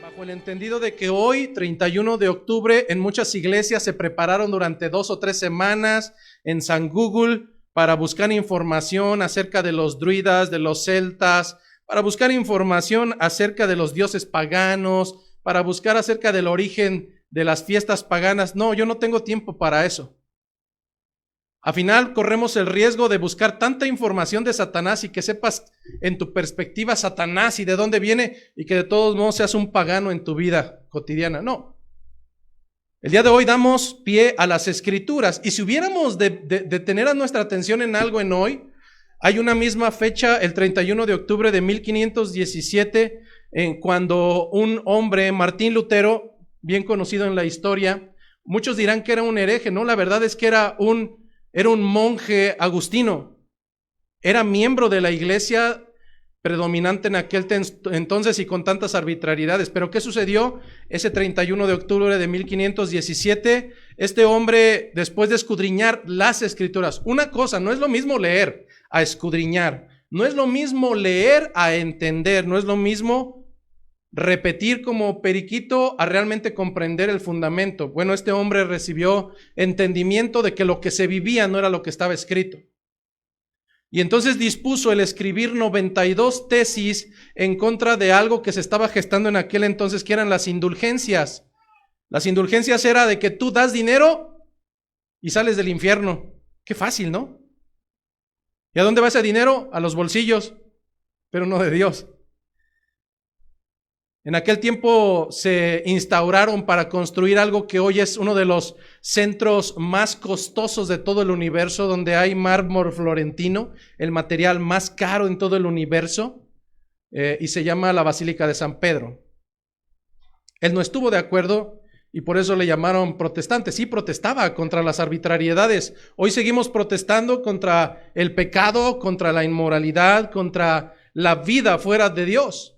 Bajo el entendido de que hoy, 31 de octubre, en muchas iglesias se prepararon durante 2 o 3 semanas en San Google para buscar información acerca de los druidas, de los celtas, para buscar información acerca de los dioses paganos, para buscar acerca del origen de las fiestas paganas. No, yo no tengo tiempo para eso. Al final corremos el riesgo de buscar tanta información de Satanás y que sepas en tu perspectiva Satanás y de dónde viene y que de todos modos seas un pagano en tu vida cotidiana. No. El día de hoy damos pie a las Escrituras y si hubiéramos de tener a nuestra atención en algo en hoy, hay una misma fecha, el 31 de octubre de 1517, cuando un hombre, Martín Lutero, bien conocido en la historia, muchos dirán que era un hereje, no, la verdad es que era un monje agustino, era miembro de la iglesia predominante en aquel entonces y con tantas arbitrariedades. Pero ¿qué sucedió? Ese 31 de octubre de 1517, este hombre, después de escudriñar las Escrituras, una cosa, no es lo mismo leer a escudriñar, no es lo mismo leer a entender, no es lo mismo repetir como periquito a realmente comprender el fundamento. Bueno, este hombre recibió entendimiento de que lo que se vivía no era lo que estaba escrito. Y entonces dispuso el escribir 92 tesis en contra de algo que se estaba gestando en aquel entonces, que eran las indulgencias. Las indulgencias era de que tú das dinero y sales del infierno. Qué fácil, ¿no? ¿Y a dónde va ese dinero? A los bolsillos, pero no de Dios. En aquel tiempo se instauraron para construir algo que hoy es uno de los centros más costosos de todo el universo, donde hay mármol florentino, el material más caro en todo el universo, y se llama la Basílica de San Pedro. Él no estuvo de acuerdo y por eso le llamaron protestante. Sí, protestaba contra las arbitrariedades. Hoy seguimos protestando contra el pecado, contra la inmoralidad, contra la vida fuera de Dios.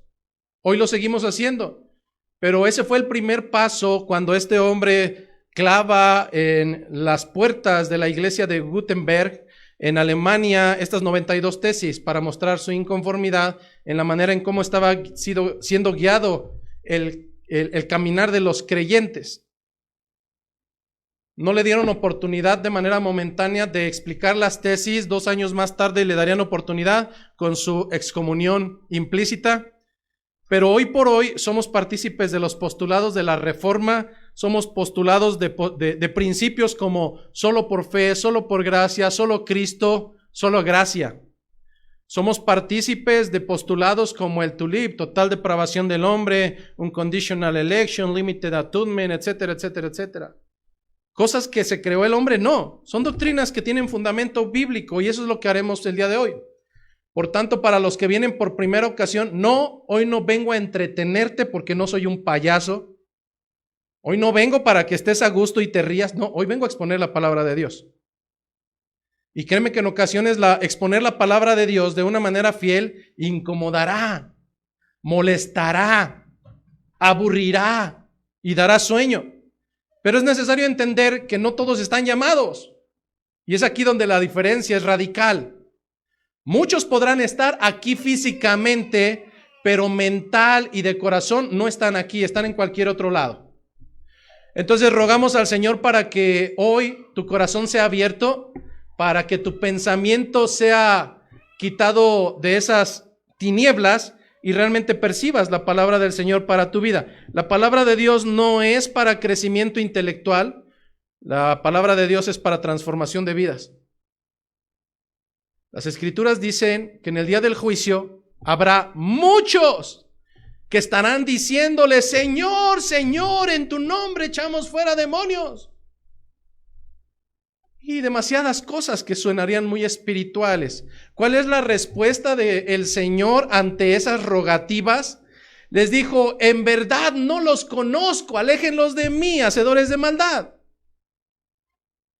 Hoy lo seguimos haciendo, pero ese fue el primer paso cuando este hombre clava en las puertas de la iglesia de Gutenberg en Alemania estas 92 tesis para mostrar su inconformidad en la manera en cómo estaba siendo guiado el caminar de los creyentes. No le dieron oportunidad de manera momentánea de explicar las tesis. 2 años más tarde le darían oportunidad con su excomunión implícita. Pero hoy por hoy somos partícipes de los postulados de la Reforma, somos postulados de principios como solo por fe, solo por gracia, solo Cristo, solo gracia. Somos partícipes de postulados como el TULIP, total depravación del hombre, unconditional election, limited atonement, etcétera, etcétera, etcétera. Cosas que se creó el hombre, no, son doctrinas que tienen fundamento bíblico y eso es lo que haremos el día de hoy. Por tanto, para los que vienen por primera ocasión, no, hoy no vengo a entretenerte porque no soy un payaso. Hoy no vengo para que estés a gusto y te rías. No, hoy vengo a exponer la palabra de Dios. Y créeme que en ocasiones exponer la palabra de Dios de una manera fiel incomodará, molestará, aburrirá y dará sueño. Pero es necesario entender que no todos están llamados. Y es aquí donde la diferencia es radical. Muchos podrán estar aquí físicamente, pero mental y de corazón no están aquí, están en cualquier otro lado. Entonces rogamos al Señor para que hoy tu corazón sea abierto, para que tu pensamiento sea quitado de esas tinieblas y realmente percibas la palabra del Señor para tu vida. La palabra de Dios no es para crecimiento intelectual, la palabra de Dios es para transformación de vidas. Las Escrituras dicen que en el día del juicio habrá muchos que estarán diciéndole: Señor, Señor, en tu nombre echamos fuera demonios. Y demasiadas cosas que suenarían muy espirituales. ¿Cuál es la respuesta del Señor ante esas rogativas? Les dijo: en verdad no los conozco, aléjenlos de mí, hacedores de maldad.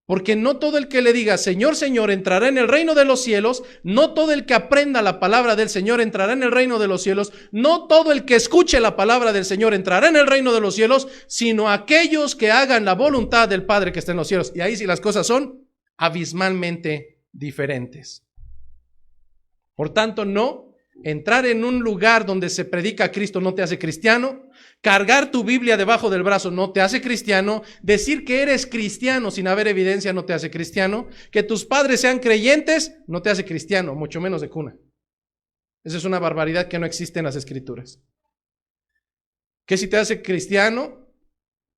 Porque no todo el que le diga Señor, Señor entrará en el reino de los cielos, no todo el que aprenda la palabra del Señor entrará en el reino de los cielos, no todo el que escuche la palabra del Señor entrará en el reino de los cielos, sino aquellos que hagan la voluntad del Padre que está en los cielos. Y ahí sí las cosas son abismalmente diferentes. Por tanto, no, Entrar en un lugar donde se predica a Cristo no te hace cristiano. Cargar tu Biblia debajo del brazo no te hace cristiano. Decir que eres cristiano sin haber evidencia no te hace cristiano. Que tus padres sean creyentes no te hace cristiano, mucho menos de cuna. Esa es una barbaridad que no existe en las Escrituras. ¿Qué si te hace cristiano?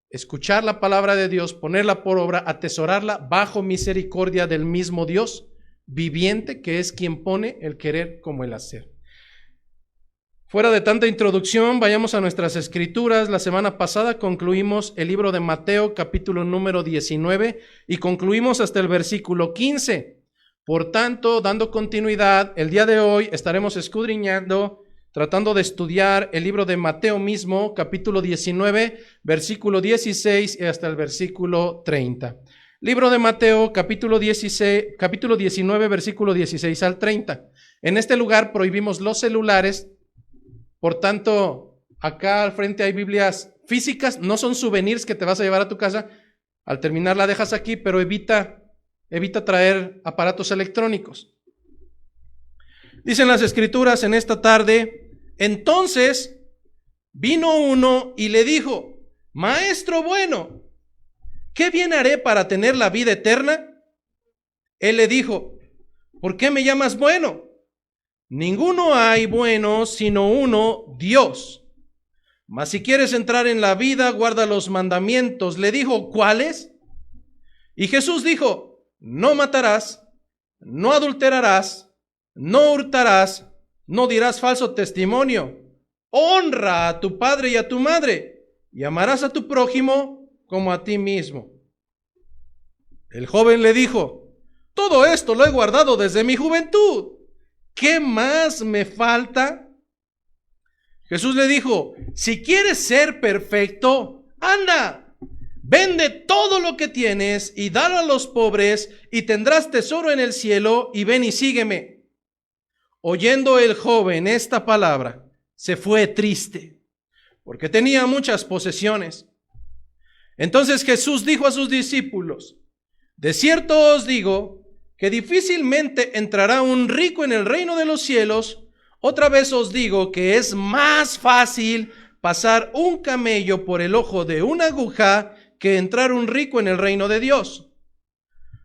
Escuchar la palabra de Dios, ponerla por obra, atesorarla bajo misericordia del mismo Dios viviente, que es quien pone el querer como el hacer. Fuera de tanta introducción, vayamos a nuestras escrituras. La semana pasada concluimos el libro de Mateo, capítulo número 19, y concluimos hasta el versículo 15. Por tanto, dando continuidad, el día de hoy estaremos escudriñando, tratando de estudiar el libro de Mateo mismo, capítulo 19, versículo 16 y hasta el versículo 30. Libro de Mateo, capítulo 19, versículo 16 al 30. En este lugar prohibimos los celulares. Por tanto, acá al frente hay Biblias físicas, no son souvenirs que te vas a llevar a tu casa. Al terminar la dejas aquí, pero evita traer aparatos electrónicos. Dicen las Escrituras en esta tarde: entonces vino uno y le dijo: Maestro bueno, ¿qué bien haré para tener la vida eterna? Él le dijo: ¿por qué me llamas bueno? Ninguno hay bueno sino uno, Dios. Mas si quieres entrar en la vida, guarda los mandamientos. Le dijo: ¿cuáles? Y Jesús dijo: no matarás, no adulterarás, no hurtarás, no dirás falso testimonio, honra a tu padre y a tu madre, y amarás a tu prójimo como a ti mismo. El joven le dijo: todo esto lo he guardado desde mi juventud. ¿Qué más me falta? Jesús le dijo: si quieres ser perfecto, anda, vende todo lo que tienes y dalo a los pobres y tendrás tesoro en el cielo, y ven y sígueme. Oyendo el joven esta palabra, se fue triste, porque tenía muchas posesiones. Entonces Jesús dijo a sus discípulos: de cierto os digo que difícilmente entrará un rico en el reino de los cielos. Otra vez os digo que es más fácil pasar un camello por el ojo de una aguja que entrar un rico en el reino de Dios.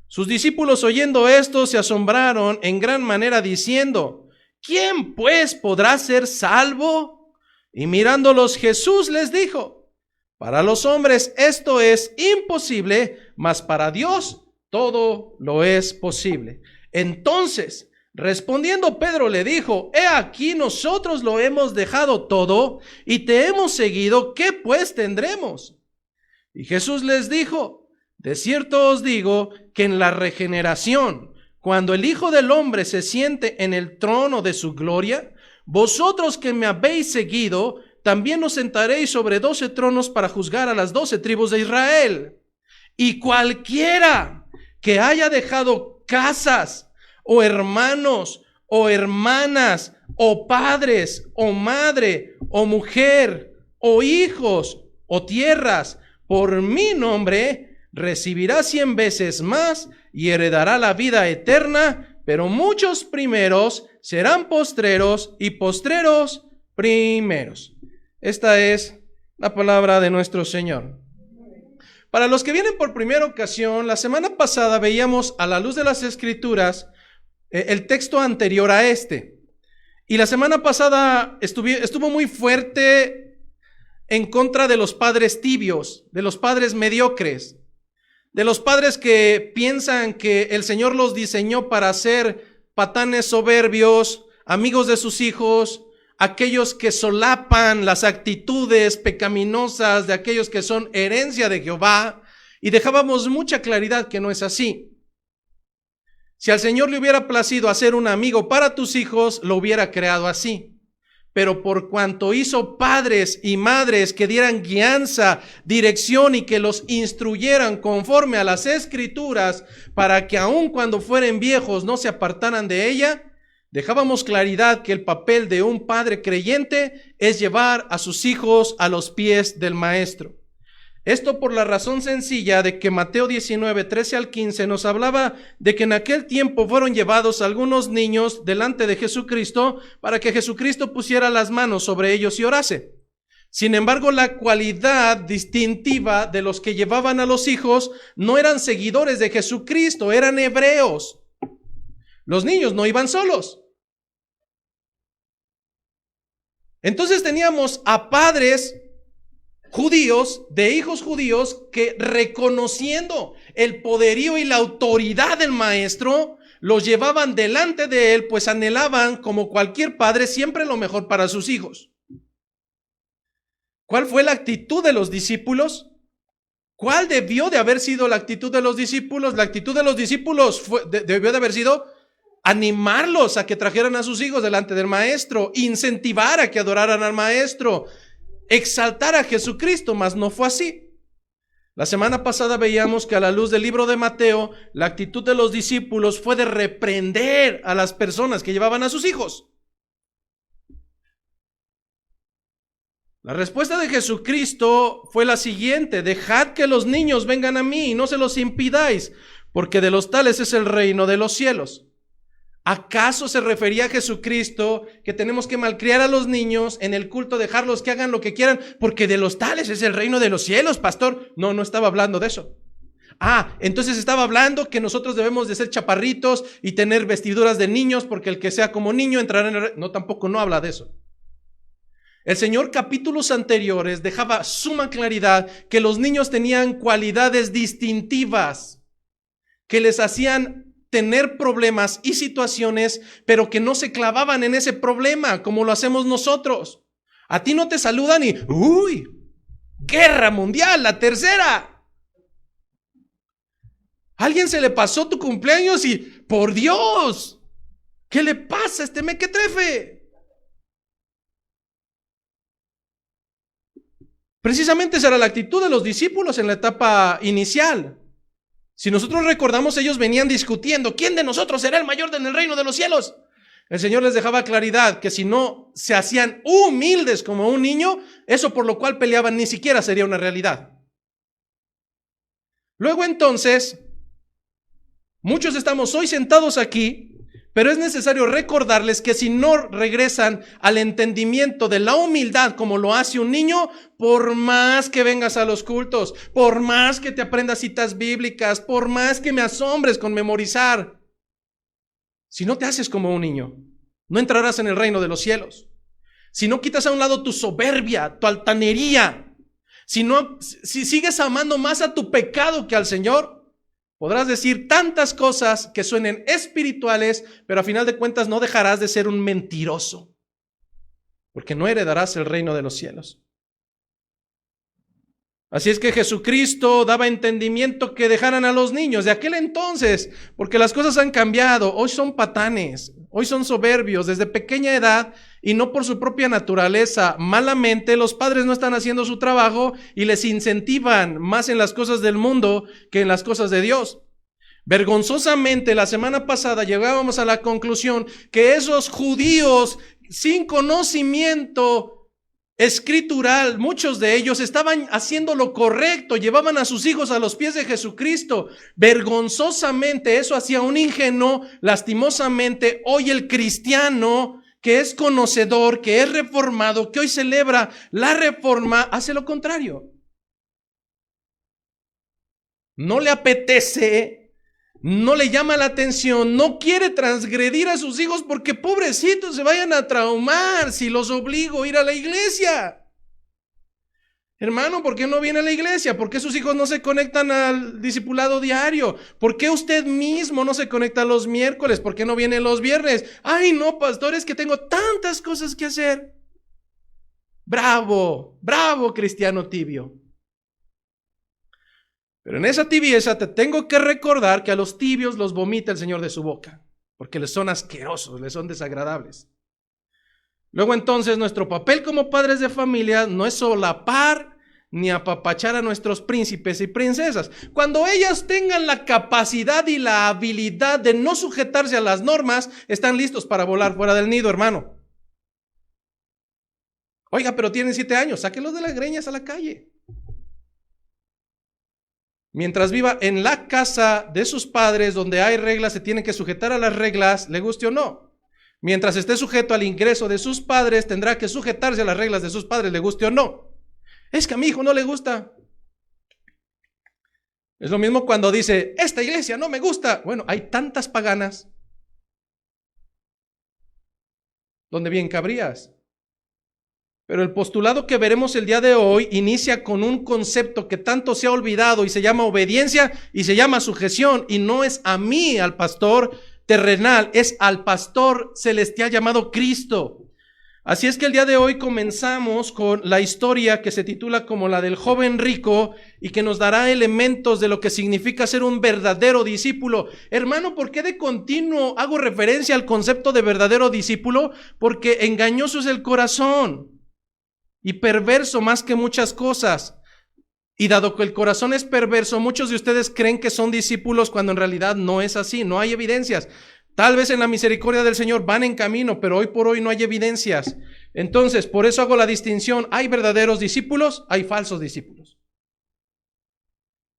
Sus discípulos, oyendo esto, se asombraron en gran manera, diciendo: ¿quién pues podrá ser salvo? Y mirándolos Jesús les dijo: para los hombres esto es imposible, mas para Dios todo lo es posible. Entonces, respondiendo Pedro le dijo: he aquí nosotros lo hemos dejado todo y te hemos seguido, ¿qué pues tendremos? Y Jesús les dijo: de cierto os digo que en la regeneración, cuando el Hijo del Hombre se siente en el trono de su gloria, vosotros que me habéis seguido, también os sentaréis sobre 12 tronos para juzgar a las 12 tribus de Israel. Y cualquiera que haya dejado casas, o hermanos, o hermanas, o padres, o madre, o mujer, o hijos, o tierras, por mi nombre, recibirá 100 veces más y heredará la vida eterna. Pero muchos primeros serán postreros, y postreros primeros. Esta es la palabra de nuestro Señor. Para los que vienen por primera ocasión, la semana pasada veíamos a la luz de las Escrituras el texto anterior a este. Y la semana pasada estuvo muy fuerte en contra de los padres tibios, de los padres mediocres, de los padres que piensan que el Señor los diseñó para ser patanes soberbios, amigos de sus hijos, aquellos que solapan las actitudes pecaminosas de aquellos que son herencia de Jehová, y dejábamos mucha claridad que no es así. Si al Señor le hubiera placido hacer un amigo para tus hijos, lo hubiera creado así. Pero por cuanto hizo padres y madres que dieran guianza, dirección y que los instruyeran conforme a las Escrituras, para que aun cuando fueren viejos no se apartaran de ella, dejábamos claridad que el papel de un padre creyente es llevar a sus hijos a los pies del Maestro. Esto por la razón sencilla de que Mateo 19, 13 al 15 nos hablaba de que en aquel tiempo fueron llevados algunos niños delante de Jesucristo para que Jesucristo pusiera las manos sobre ellos y orase. Sin embargo, la cualidad distintiva de los que llevaban a los hijos no eran seguidores de Jesucristo, eran hebreos. Los niños no iban solos. Entonces teníamos a padres judíos, de hijos judíos, que reconociendo el poderío y la autoridad del maestro, los llevaban delante de él, pues anhelaban, como cualquier padre, siempre lo mejor para sus hijos. ¿Cuál fue la actitud de los discípulos? ¿Cuál debió de haber sido la actitud de los discípulos? La actitud de los discípulos debió de haber sido animarlos a que trajeran a sus hijos delante del maestro, incentivar a que adoraran al maestro, exaltar a Jesucristo, mas no fue así. La semana pasada veíamos que a la luz del libro de Mateo, la actitud de los discípulos fue de reprender a las personas que llevaban a sus hijos. La respuesta de Jesucristo fue la siguiente: dejad que los niños vengan a mí y no se los impidáis, porque de los tales es el reino de los cielos. ¿Acaso se refería a Jesucristo que tenemos que malcriar a los niños en el culto, dejarlos que hagan lo que quieran, porque de los tales es el reino de los cielos, pastor? No, no estaba hablando de eso. Entonces estaba hablando que nosotros debemos de ser chaparritos y tener vestiduras de niños, porque el que sea como niño entrará en el reino. No, tampoco no habla de eso. El Señor, capítulos anteriores, dejaba suma claridad que los niños tenían cualidades distintivas que les hacían tener problemas y situaciones, pero que no se clavaban en ese problema como lo hacemos nosotros. A ti no te saludan y ¡uy! Guerra mundial, la tercera. A alguien se le pasó tu cumpleaños y ¡por Dios! ¿Qué le pasa a este mequetrefe? Precisamente esa era la actitud de los discípulos en la etapa inicial. Si nosotros recordamos, ellos venían discutiendo, ¿quién de nosotros será el mayor en el reino de los cielos? El Señor les dejaba claridad que si no se hacían humildes como un niño, eso por lo cual peleaban ni siquiera sería una realidad. Luego entonces, muchos estamos hoy sentados aquí, pero es necesario recordarles que si no regresan al entendimiento de la humildad como lo hace un niño, por más que vengas a los cultos, por más que te aprendas citas bíblicas, por más que me asombres con memorizar, si no te haces como un niño, no entrarás en el reino de los cielos. Si no quitas a un lado tu soberbia, tu altanería, si sigues amando más a tu pecado que al Señor, podrás decir tantas cosas que suenen espirituales, pero a final de cuentas no dejarás de ser un mentiroso, porque no heredarás el reino de los cielos. Así es que Jesucristo daba entendimiento que dejaran a los niños de aquel entonces, porque las cosas han cambiado. Hoy son patanes, hoy son soberbios desde pequeña edad y no por su propia naturaleza. Malamente los padres no están haciendo su trabajo y les incentivan más en las cosas del mundo que en las cosas de Dios. Vergonzosamente, la semana pasada llegábamos a la conclusión que esos judíos sin conocimiento escritural, muchos de ellos estaban haciendo lo correcto, llevaban a sus hijos a los pies de Jesucristo. Vergonzosamente eso hacía un ingenuo. Lastimosamente hoy el cristiano que es conocedor, que es reformado, que hoy celebra la reforma, hace lo contrario. No le apetece, no le llama la atención, no quiere transgredir a sus hijos porque pobrecitos se vayan a traumar si los obligo a ir a la iglesia. Hermano, ¿por qué no viene a la iglesia? ¿Por qué sus hijos no se conectan al discipulado diario? ¿Por qué usted mismo no se conecta los miércoles? ¿Por qué no viene los viernes? Ay, no, pastor, es que tengo tantas cosas que hacer. Bravo, bravo, cristiano tibio. Pero en esa tibieza te tengo que recordar que a los tibios los vomita el Señor de su boca, porque les son asquerosos, les son desagradables. Luego entonces nuestro papel como padres de familia no es solapar ni apapachar a nuestros príncipes y princesas. Cuando ellas tengan la capacidad y la habilidad de no sujetarse a las normas, están listos para volar fuera del nido, hermano. Oiga, pero tienen 7 años, sáquenlos de las greñas a la calle. Mientras viva en la casa de sus padres, donde hay reglas, se tiene que sujetar a las reglas, le guste o no. Mientras esté sujeto al ingreso de sus padres, tendrá que sujetarse a las reglas de sus padres, le guste o no. Es que a mi hijo no le gusta. Es lo mismo cuando dice, esta iglesia no me gusta. Bueno, hay tantas paganas donde bien cabrías. Pero el postulado que veremos el día de hoy inicia con un concepto que tanto se ha olvidado y se llama obediencia y se llama sujeción, y no es a mí, al pastor terrenal, es al pastor celestial llamado Cristo. Así es que el día de hoy comenzamos con la historia que se titula como la del joven rico y que nos dará elementos de lo que significa ser un verdadero discípulo. Hermano, ¿por qué de continuo hago referencia al concepto de verdadero discípulo? Porque engañoso es el corazón y perverso más que muchas cosas. Y dado que el corazón es perverso, muchos de ustedes creen que son discípulos cuando en realidad no es así, no hay evidencias. Tal vez en la misericordia del Señor van en camino, pero hoy por hoy no hay evidencias. Entonces, por eso hago la distinción. Hay verdaderos discípulos, hay falsos discípulos.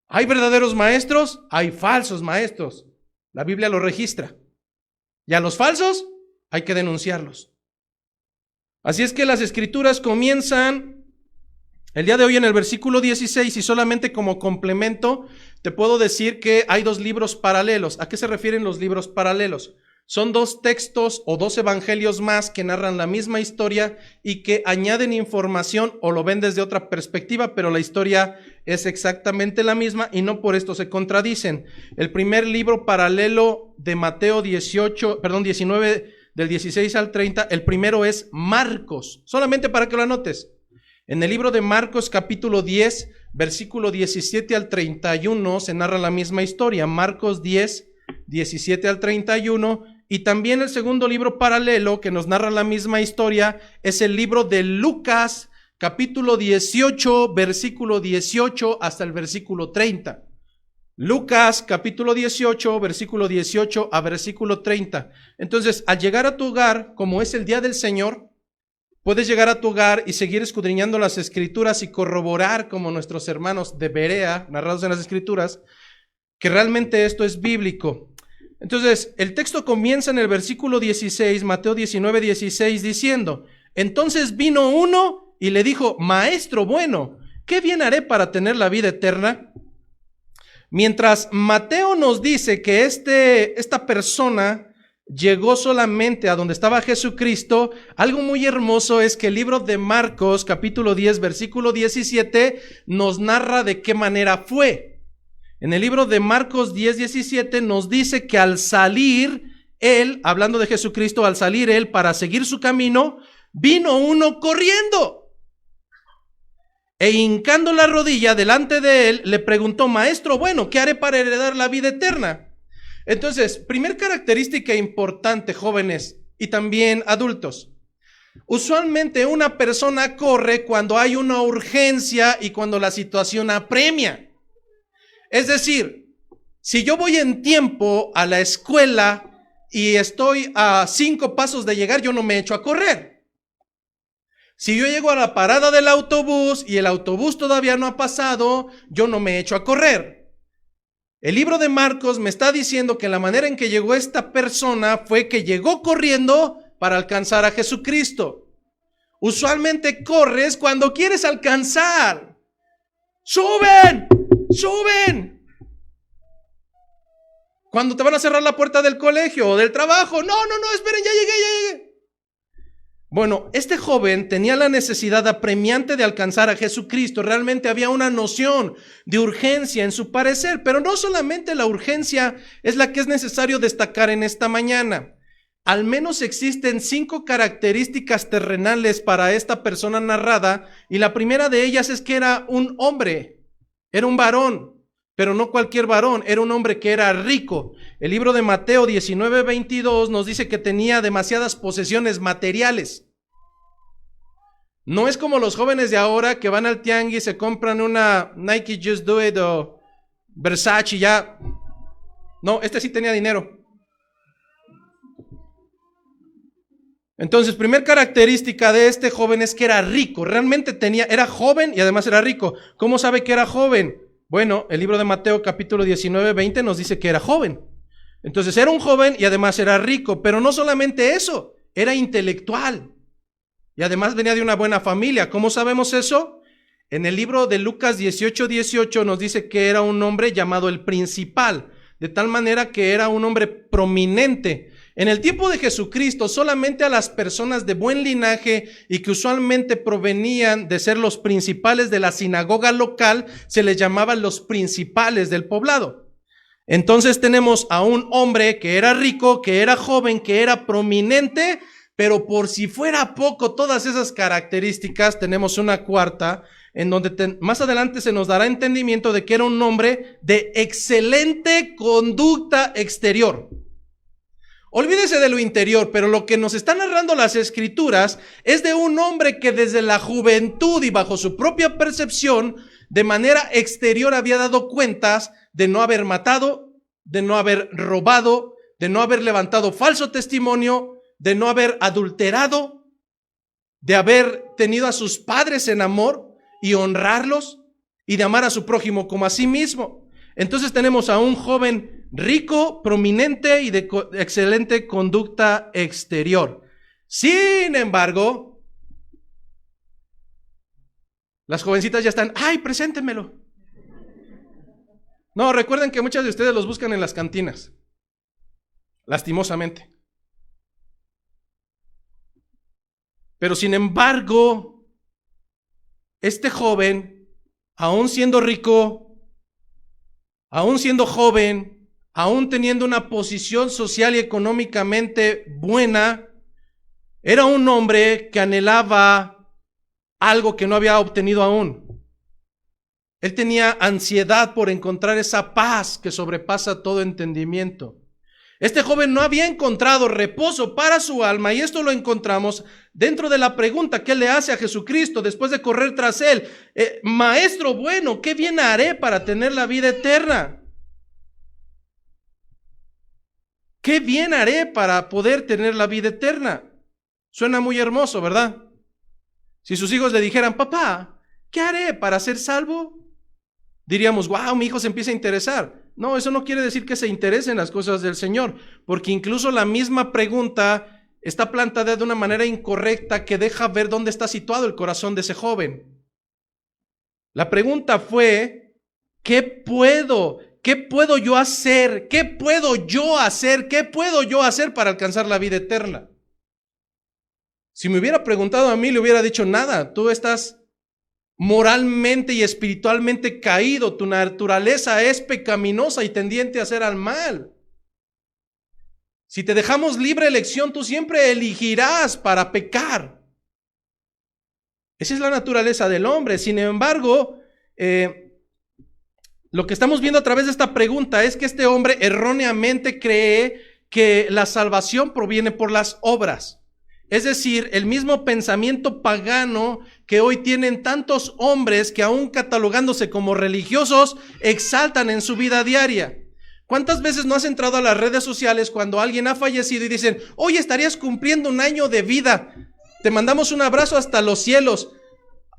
Hay verdaderos maestros, hay falsos maestros. La Biblia lo registra. Y a los falsos hay que denunciarlos. Así es que las escrituras comienzan el día de hoy en el versículo 16, y solamente como complemento te puedo decir que hay dos libros paralelos. ¿A qué se refieren los libros paralelos? Son dos textos o dos evangelios más que narran la misma historia y que añaden información o lo ven desde otra perspectiva, pero la historia es exactamente la misma y no por esto se contradicen. El primer libro paralelo de Mateo 19, del 16 al 30, el primero es Marcos, solamente para que lo anotes. En el libro de Marcos capítulo 10, versículo 17 al 31 se narra la misma historia. Marcos 10, 17 al 31. Y también el segundo libro paralelo que nos narra la misma historia es el libro de Lucas capítulo 18, versículo 18 hasta el versículo 30. Lucas capítulo 18, versículo 18 a versículo 30. Entonces, al llegar a tu hogar, como es el día del Señor, puedes llegar a tu hogar y seguir escudriñando las escrituras y corroborar, como nuestros hermanos de Berea, narrados en las escrituras, que realmente esto es bíblico. Entonces, el texto comienza en el versículo 16, Mateo 19, 16, diciendo: entonces vino uno y le dijo: Maestro bueno, ¿qué bien haré para tener la vida eterna? Mientras Mateo nos dice que esta persona llegó solamente a donde estaba Jesucristo, algo muy hermoso es que el libro de Marcos, capítulo 10, versículo 17, nos narra de qué manera fue. En el libro de Marcos 10, 17 nos dice que al salir él, hablando de Jesucristo, al salir él para seguir su camino, vino uno corriendo. E hincando la rodilla delante de él, le preguntó: Maestro bueno, ¿qué haré para heredar la vida eterna? Entonces, primer característica importante, jóvenes y también adultos. Usualmente una persona corre cuando hay una urgencia y cuando la situación apremia. Es decir, si yo voy en tiempo a la escuela y estoy a 5 pasos de llegar, yo no me echo a correr. Si yo llego a la parada del autobús y el autobús todavía no ha pasado, yo no me echo a correr. El libro de Marcos me está diciendo que la manera en que llegó esta persona fue que llegó corriendo para alcanzar a Jesucristo. Usualmente corres cuando quieres alcanzar. ¡Suben! ¡Suben! Cuando te van a cerrar la puerta del colegio o del trabajo. No, esperen, ya llegué. Bueno, este joven tenía la necesidad apremiante de alcanzar a Jesucristo. Realmente había una noción de urgencia en su parecer, pero no solamente la urgencia es la que es necesario destacar en esta mañana. Al menos existen 5 características terrenales para esta persona narrada, y la primera de ellas es que era un hombre, era un varón, pero no cualquier varón, era un hombre que era rico. El libro de Mateo 19, 22 nos dice que tenía demasiadas posesiones materiales. No es como los jóvenes de ahora que van al tianguis, se compran una Nike Just Do It o Versace y ya. No, este sí tenía dinero. Entonces, primer característica de este joven es que era rico. Realmente era joven y además era rico. ¿Cómo sabe que era joven? Bueno, el libro de Mateo capítulo 19, 20 nos dice que era joven. Entonces era un joven y además era rico, pero no solamente eso, era intelectual y además venía de una buena familia. ¿Cómo sabemos eso? En el libro de Lucas 18, 18 nos dice que era un hombre llamado el principal, de tal manera que era un hombre prominente. En el tiempo de Jesucristo, solamente a las personas de buen linaje y que usualmente provenían de ser los principales de la sinagoga local, se les llamaban los principales del poblado. Entonces tenemos a un hombre que era rico, que era joven, que era prominente, pero por si fuera poco todas esas características, tenemos una cuarta, en donde más adelante se nos dará entendimiento de que era un hombre de excelente conducta exterior. Olvídese de lo interior, pero lo que nos están narrando las escrituras es de un hombre que desde la juventud y bajo su propia percepción, de manera exterior había dado cuentas de no haber matado, de no haber robado, de no haber levantado falso testimonio, de no haber adulterado, de haber tenido a sus padres en amor y honrarlos y de amar a su prójimo como a sí mismo. Entonces tenemos a un joven rico, prominente y de excelente conducta exterior. Sin embargo, las jovencitas ya están, ¡ay, preséntenmelo! No, recuerden que muchas de ustedes los buscan en las cantinas, lastimosamente. Pero sin embargo, este joven, aún siendo rico, aún siendo joven, aún teniendo una posición social y económicamente buena, era un hombre que anhelaba algo que no había obtenido aún. Él tenía ansiedad por encontrar esa paz que sobrepasa todo entendimiento. Este joven no había encontrado reposo para su alma, y esto lo encontramos dentro de la pregunta que él le hace a Jesucristo después de correr tras él. Maestro bueno, ¿qué bien haré para tener la vida eterna? ¿Qué bien haré para poder tener la vida eterna? Suena muy hermoso, ¿verdad? Si sus hijos le dijeran, papá, ¿qué haré para ser salvo? Diríamos, wow, mi hijo se empieza a interesar. No, eso no quiere decir que se interese en las cosas del Señor, porque incluso la misma pregunta está planteada de una manera incorrecta que deja ver dónde está situado el corazón de ese joven. La pregunta fue, ¿qué puedo yo hacer? ¿Qué puedo yo hacer? ¿Qué puedo yo hacer para alcanzar la vida eterna? Si me hubiera preguntado a mí, le hubiera dicho, nada, tú estás moralmente y espiritualmente caído, tu naturaleza es pecaminosa y tendiente a hacer al mal. Si te dejamos libre elección, tú siempre elegirás para pecar. Esa es la naturaleza del hombre. Sin embargo, lo que estamos viendo a través de esta pregunta es que este hombre erróneamente cree que la salvación proviene por las obras. Es decir, el mismo pensamiento pagano que hoy tienen tantos hombres que aún catalogándose como religiosos, exaltan en su vida diaria. ¿Cuántas veces no has entrado a las redes sociales cuando alguien ha fallecido y dicen, hoy estarías cumpliendo un año de vida, te mandamos un abrazo hasta los cielos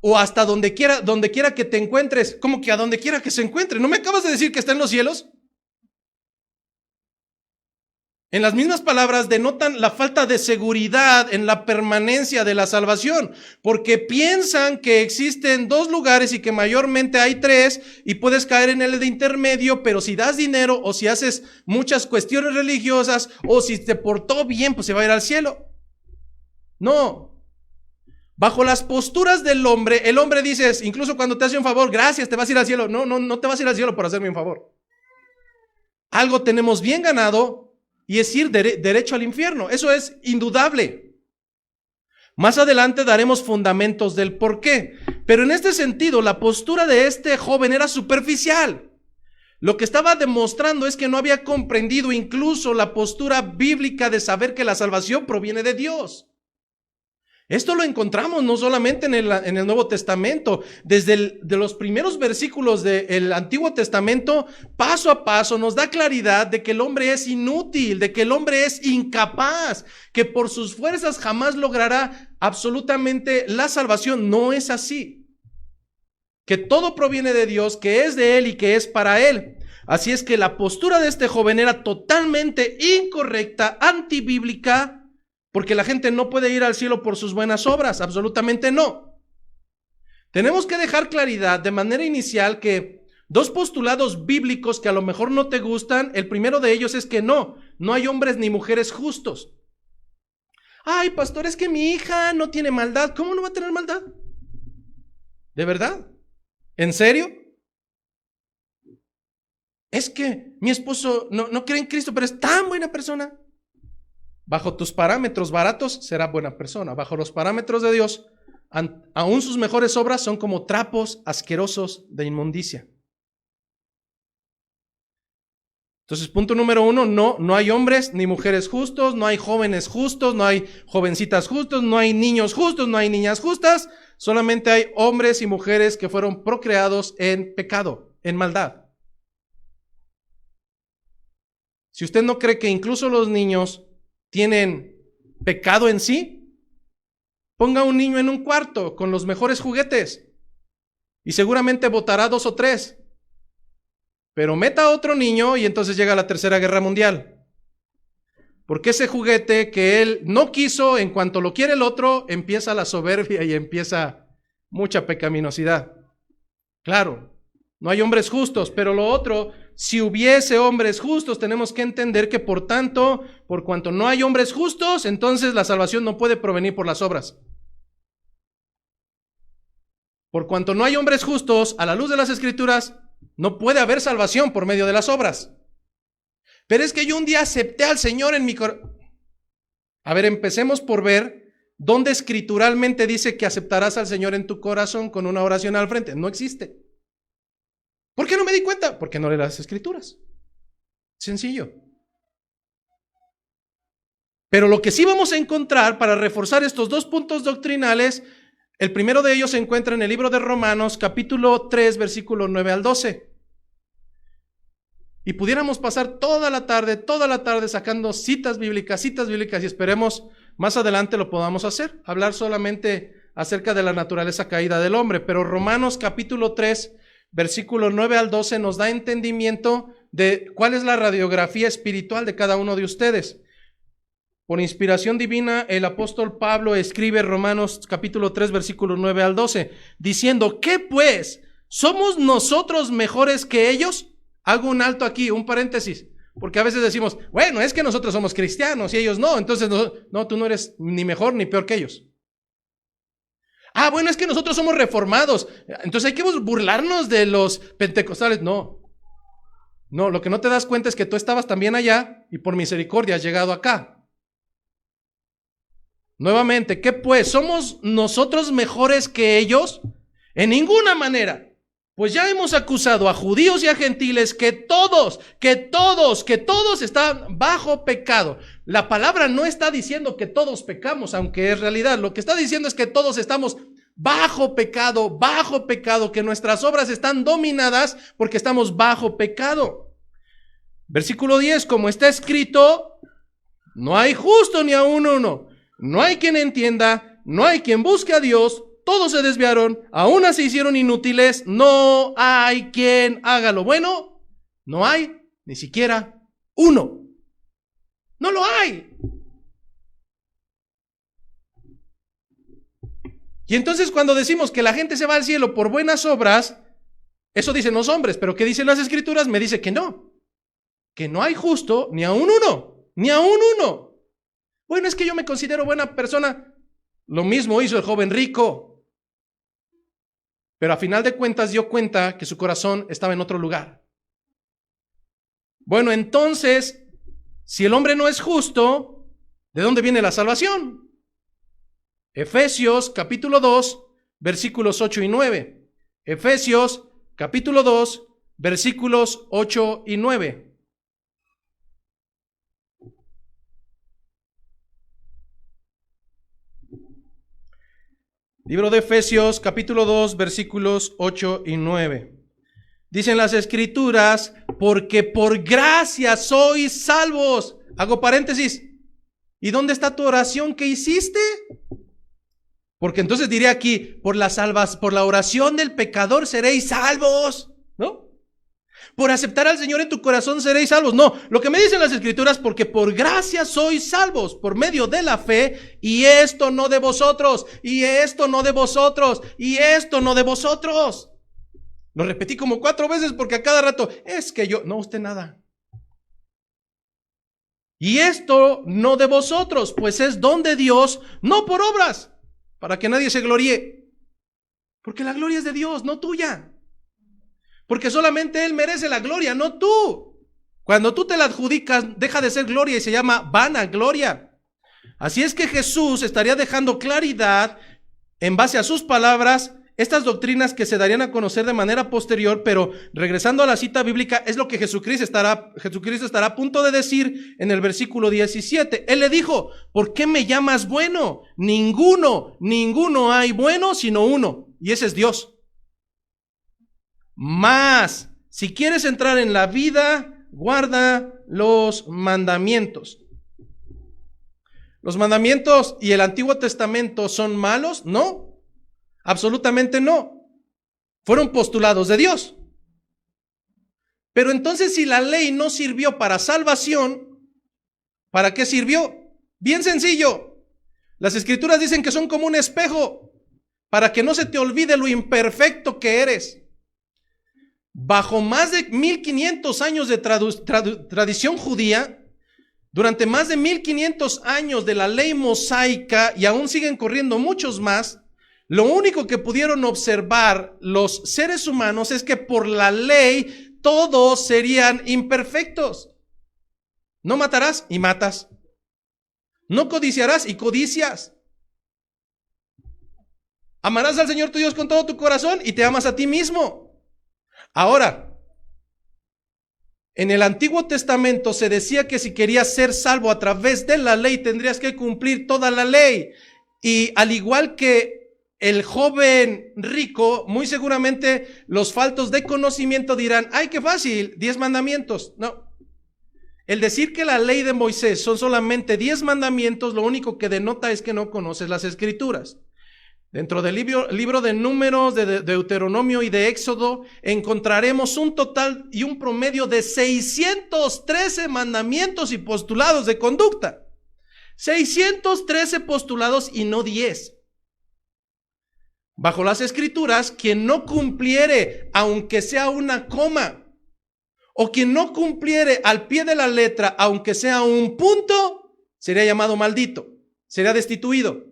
o hasta donde quiera que te encuentres? ¿Cómo que a donde quiera que se encuentre? ¿No me acabas de decir que está en los cielos? En las mismas palabras denotan la falta de seguridad en la permanencia de la salvación, porque piensan que existen dos lugares y que mayormente hay tres y puedes caer en el de intermedio, pero si das dinero o si haces muchas cuestiones religiosas o si te portó bien, pues se va a ir al cielo. No. Bajo las posturas del hombre, el hombre dice, incluso cuando te hace un favor, gracias, te vas a ir al cielo. No te vas a ir al cielo por hacerme un favor. Algo tenemos bien ganado y es ir derecho al infierno. Eso es indudable. Más adelante daremos fundamentos del por qué. Pero en este sentido, la postura de este joven era superficial. Lo que estaba demostrando es que no había comprendido incluso la postura bíblica de saber que la salvación proviene de Dios. Esto lo encontramos no solamente en el Nuevo Testamento, desde de los primeros versículos del Antiguo Testamento, paso a paso nos da claridad de que el hombre es inútil, de que el hombre es incapaz, que por sus fuerzas jamás logrará absolutamente la salvación. No es así. que todo proviene de Dios, que es de Él y que es para Él. Así es que la postura de este joven era totalmente incorrecta, antibíblica, porque la gente no puede ir al cielo por sus buenas obras, absolutamente no. Tenemos que dejar claridad de manera inicial que dos postulados bíblicos que a lo mejor no te gustan, el primero de ellos es que no hay hombres ni mujeres justos. Ay, pastor, es que mi hija no tiene maldad. ¿Cómo no va a tener maldad? ¿De verdad? ¿En serio? Es que mi esposo no cree en Cristo, pero es tan buena persona. Bajo tus parámetros baratos será buena persona. Bajo los parámetros de Dios, aún sus mejores obras son como trapos asquerosos de inmundicia. Entonces, punto número 1, no hay hombres ni mujeres justos, no hay jóvenes justos, no hay jovencitas justos, no hay niños justos, no hay niñas justas, solamente hay hombres y mujeres que fueron procreados en pecado, en maldad. Si usted no cree que incluso los niños tienen pecado en sí, ponga a un niño en un cuarto con los mejores juguetes y seguramente botará 2 o 3. Pero meta a otro niño y entonces llega la Tercera Guerra Mundial. Porque ese juguete que él no quiso, en cuanto lo quiere el otro, empieza la soberbia y empieza mucha pecaminosidad. Claro, no hay hombres justos, pero lo otro, si hubiese hombres justos, tenemos que entender que por tanto, por cuanto no hay hombres justos, entonces la salvación no puede provenir por las obras. Por cuanto no hay hombres justos, a la luz de las Escrituras, no puede haber salvación por medio de las obras. Pero es que yo un día acepté al Señor en mi corazón. A ver, empecemos por ver dónde escrituralmente dice que aceptarás al Señor en tu corazón con una oración al frente. No existe. ¿Por qué no me di cuenta? Porque no leí las Escrituras. Sencillo. Pero lo que sí vamos a encontrar para reforzar estos dos puntos doctrinales, el primero de ellos se encuentra en el libro de Romanos, capítulo 3, versículo 9 al 12. Y pudiéramos pasar toda la tarde sacando citas bíblicas, y esperemos más adelante lo podamos hacer, hablar solamente acerca de la naturaleza caída del hombre. Pero Romanos capítulo 3, versículo 9 al 12 nos da entendimiento de cuál es la radiografía espiritual de cada uno de ustedes. Por inspiración divina, el apóstol Pablo escribe Romanos capítulo 3, versículo 9 al 12, diciendo, ¿qué pues? ¿Somos nosotros mejores que ellos? Hago un alto aquí, un paréntesis, porque a veces decimos, bueno, es que nosotros somos cristianos y ellos no, entonces no, tú no eres ni mejor ni peor que ellos. Ah, bueno, es que nosotros somos reformados, entonces hay que burlarnos de los pentecostales. No, lo que no te das cuenta es que tú estabas también allá y por misericordia has llegado acá. Nuevamente, ¿qué pues? ¿Somos nosotros mejores que ellos? En ninguna manera. Pues ya hemos acusado a judíos y a gentiles que todos están bajo pecado. La palabra no está diciendo que todos pecamos, aunque es realidad. Lo que está diciendo es que todos estamos bajo pecado, que nuestras obras están dominadas porque estamos bajo pecado. Versículo 10, como está escrito, no hay justo ni aun uno. No hay quien entienda, no hay quien busque a Dios, todos se desviaron, aún se hicieron inútiles, no hay quien haga lo bueno, no hay ni siquiera uno. No lo hay. Y entonces cuando decimos que la gente se va al cielo por buenas obras, eso dicen los hombres, pero ¿qué dicen las Escrituras? Me dice que no hay justo ni aun uno, ni aun uno. Bueno, es que yo me considero buena persona. Lo mismo hizo el joven rico. Pero a final de cuentas dio cuenta que su corazón estaba en otro lugar. Bueno, entonces, si el hombre no es justo, ¿de dónde viene la salvación? Efesios capítulo 2, versículos 8 y 9. Efesios capítulo 2, versículos 8 y 9. Libro de Efesios, capítulo 2, versículos 8 y 9. Dicen las Escrituras, porque por gracia sois salvos. Hago paréntesis. ¿Y dónde está tu oración que hiciste? Porque entonces diría aquí, por la oración del pecador seréis salvos, ¿no? Por aceptar al Señor en tu corazón seréis salvos. No, lo que me dicen las Escrituras, porque por gracia sois salvos, por medio de la fe, y esto no de vosotros, y esto no de vosotros, y esto no de vosotros. Lo repetí como 4 veces porque a cada rato, es que yo, no, usted nada. Y esto no de vosotros, pues es don de Dios, no por obras, para que nadie se gloríe. Porque la gloria es de Dios, no tuya. Porque solamente Él merece la gloria, no tú. Cuando tú te la adjudicas, deja de ser gloria y se llama vanagloria. Así es que Jesús estaría dejando claridad en base a sus palabras, estas doctrinas que se darían a conocer de manera posterior, pero regresando a la cita bíblica, es lo que Jesucristo estará a punto de decir en el versículo 17. Él le dijo, ¿por qué me llamas bueno? Ninguno hay bueno sino uno, y ese es Dios. Mas, si quieres entrar en la vida, guarda los mandamientos. ¿Los mandamientos y el Antiguo Testamento son malos? No. Absolutamente no. Fueron postulados de Dios. Pero entonces, si la ley no sirvió para salvación, ¿para qué sirvió? Bien sencillo. Las Escrituras dicen que son como un espejo para que no se te olvide lo imperfecto que eres. Bajo más de 1500 años de tradición judía, durante más de 1500 años de la ley mosaica, y aún siguen corriendo muchos más, lo único que pudieron observar los seres humanos es que por la ley todos serían imperfectos. No matarás y matas. No codiciarás y codicias. Amarás al Señor tu Dios con todo tu corazón y te amas a ti mismo. Ahora, en el Antiguo Testamento se decía que si querías ser salvo a través de la ley tendrías que cumplir toda la ley. Y al igual que el joven rico, muy seguramente los faltos de conocimiento dirán, ¡ay, qué fácil! 10 mandamientos. No. El decir que la ley de Moisés son solamente 10 mandamientos, lo único que denota es que no conoces las Escrituras. Dentro del libro de Números, de Deuteronomio y de Éxodo, encontraremos un total y un promedio de 613 mandamientos y postulados de conducta. 613 postulados y no 10. Bajo las Escrituras, quien no cumpliere, aunque sea una coma, o quien no cumpliere al pie de la letra, aunque sea un punto, sería llamado maldito, sería destituido.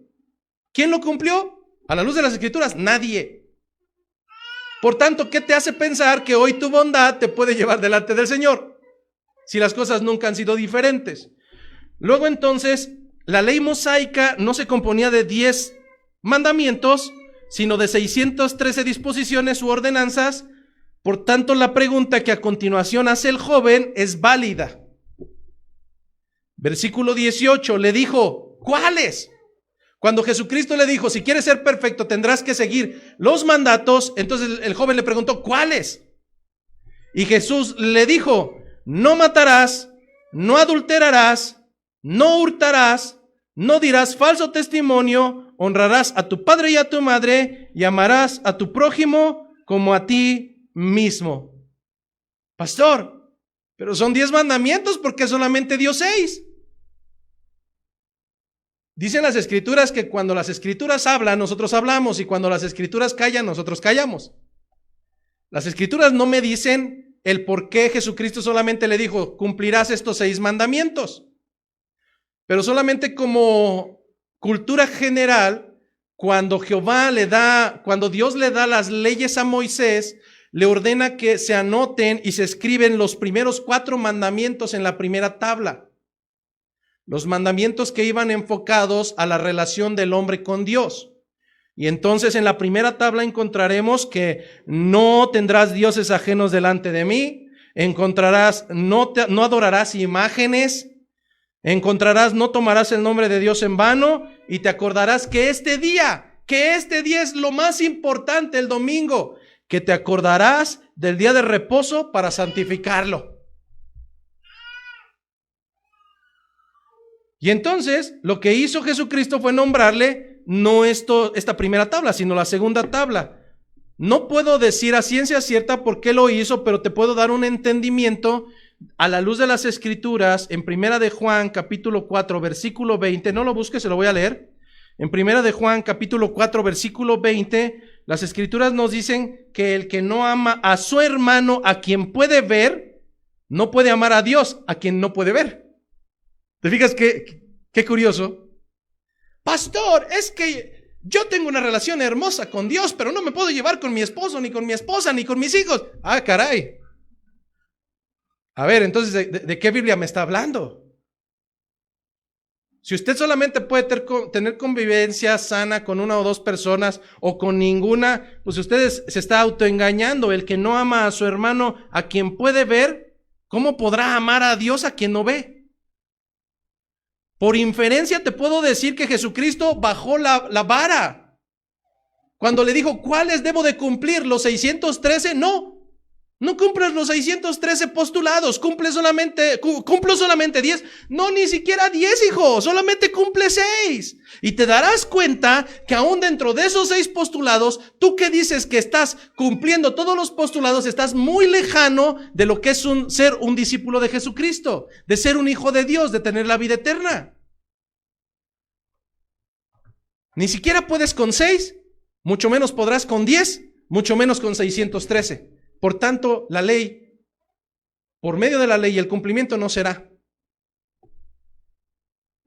¿Quién lo cumplió? A la luz de las Escrituras, nadie. Por tanto, ¿qué te hace pensar que hoy tu bondad te puede llevar delante del Señor? Si las cosas nunca han sido diferentes. Luego entonces, la ley mosaica no se componía de 10 mandamientos, sino de 613 disposiciones u ordenanzas. Por tanto, la pregunta que a continuación hace el joven es válida. Versículo 18, le dijo, ¿cuáles? Cuando Jesucristo le dijo, si quieres ser perfecto, tendrás que seguir los mandatos, entonces el joven le preguntó, ¿cuáles? Y Jesús le dijo, no matarás, no adulterarás, no hurtarás, no dirás falso testimonio, honrarás a tu padre y a tu madre, y amarás a tu prójimo como a ti mismo. Pastor, pero son 10 mandamientos, ¿por qué solamente dio 6? Dicen las Escrituras que cuando las Escrituras hablan, nosotros hablamos, y cuando las Escrituras callan, nosotros callamos. Las Escrituras no me dicen el por qué Jesucristo solamente le dijo, cumplirás estos 6 mandamientos. Pero solamente como cultura general, cuando Dios le da las leyes a Moisés, le ordena que se anoten y se escriben los primeros 4 mandamientos en la primera tabla. Los mandamientos que iban enfocados a la relación del hombre con Dios. Y entonces en la primera tabla encontraremos que no tendrás dioses ajenos delante de mí, no adorarás imágenes, no tomarás el nombre de Dios en vano, y te acordarás que este día es lo más importante, el domingo, que te acordarás del día de reposo para santificarlo. Y entonces lo que hizo Jesucristo fue nombrarle no esta primera tabla, sino la segunda tabla. No puedo decir a ciencia cierta por qué lo hizo, pero te puedo dar un entendimiento a la luz de las Escrituras. En Primera de Juan, capítulo 4, versículo 20, no lo busques, se lo voy a leer. En Primera de Juan, capítulo 4, versículo 20, las Escrituras nos dicen que el que no ama a su hermano, a quien puede ver, no puede amar a Dios, a quien no puede ver. ¿Te fijas qué curioso? Pastor, es que yo tengo una relación hermosa con Dios, pero no me puedo llevar con mi esposo, ni con mi esposa, ni con mis hijos. Ah, caray. A ver, entonces, ¿de qué Biblia me está hablando? Si usted solamente puede tener convivencia sana con una o dos personas o con ninguna, pues usted se está autoengañando. El que no ama a su hermano, a quien puede ver, ¿cómo podrá amar a Dios a quien no ve? Por inferencia te puedo decir que Jesucristo bajó la vara. Cuando le dijo, ¿cuáles debo de cumplir? ¿Los 613? No cumples los 613 postulados, cumplo solamente 10. No, ni siquiera 10, hijo, solamente cumple 6. Y te darás cuenta que aún dentro de esos 6 postulados, tú que dices que estás cumpliendo todos los postulados, estás muy lejano de lo que es ser un discípulo de Jesucristo, de ser un hijo de Dios, de tener la vida eterna. Ni siquiera puedes con 6, mucho menos podrás con 10, mucho menos con 613. Por tanto, la ley, por medio de la ley, el cumplimiento no será.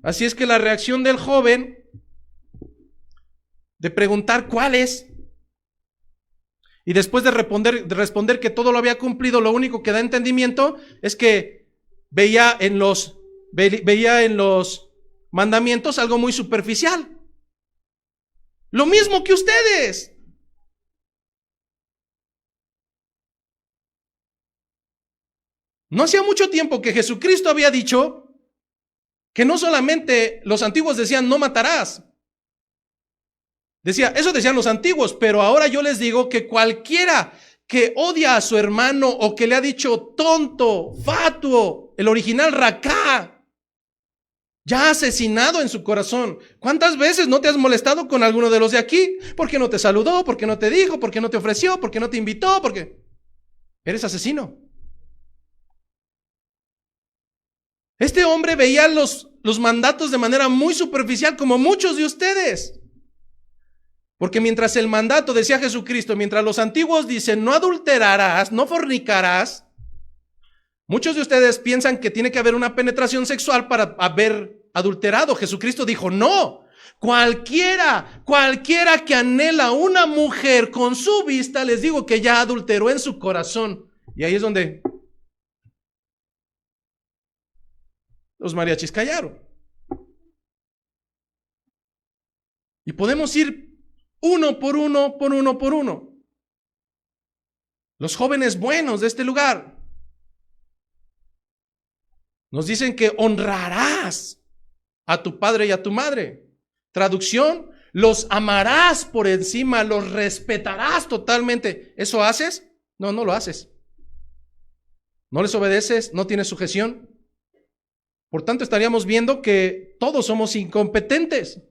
Así es que la reacción del joven de preguntar cuál es, y después de responder que todo lo había cumplido, lo único que da entendimiento es que veía en los mandamientos algo muy superficial. Lo mismo que ustedes. No hacía mucho tiempo que Jesucristo había dicho que no solamente los antiguos decían no matarás. Eso decían los antiguos, pero ahora yo les digo que cualquiera que odia a su hermano o que le ha dicho tonto, fatuo, el original racá, ya ha asesinado en su corazón. ¿Cuántas veces no te has molestado con alguno de los de aquí? ¿Por qué no te saludó? ¿Por qué no te dijo? ¿Por qué no te ofreció? ¿Por qué no te invitó? Porque eres asesino. Este hombre veía los mandatos de manera muy superficial, como muchos de ustedes. Porque mientras el mandato, decía Jesucristo, mientras los antiguos dicen no adulterarás, no fornicarás, muchos de ustedes piensan que tiene que haber una penetración sexual para haber adulterado. Jesucristo dijo no. Cualquiera que anhela una mujer con su vista, les digo que ya adulteró en su corazón. Y ahí es donde los mariachis callaron. Y podemos ir uno por uno. Los jóvenes buenos de este lugar nos dicen que honrarás a tu padre y a tu madre. Traducción, los amarás por encima, los respetarás totalmente. ¿Eso haces? No, no lo haces. No les obedeces, no tienes sujeción. Por tanto, estaríamos viendo que todos somos incompetentes.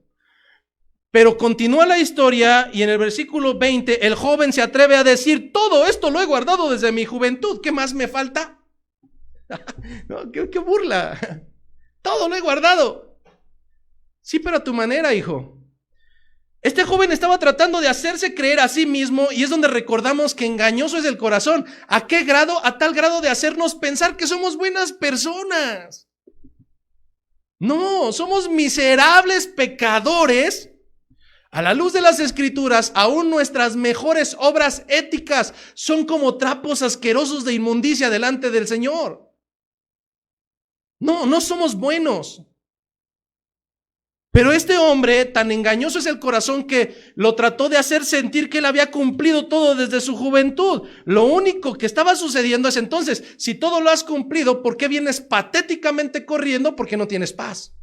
Pero continúa la historia y en el versículo 20 el joven se atreve a decir, todo esto lo he guardado desde mi juventud, ¿qué más me falta? No, qué burla. Todo lo he guardado. Sí, pero a tu manera, hijo. Este joven estaba tratando de hacerse creer a sí mismo y es donde recordamos que engañoso es el corazón. ¿A qué grado? A tal grado de hacernos pensar que somos buenas personas. No, somos miserables pecadores. A la luz de las Escrituras, aún nuestras mejores obras éticas son como trapos asquerosos de inmundicia delante del Señor. No somos buenos. Pero este hombre, tan engañoso es el corazón que lo trató de hacer sentir que él había cumplido todo desde su juventud. Lo único que estaba sucediendo es entonces, si todo lo has cumplido, ¿por qué vienes patéticamente corriendo? Porque no tienes paz.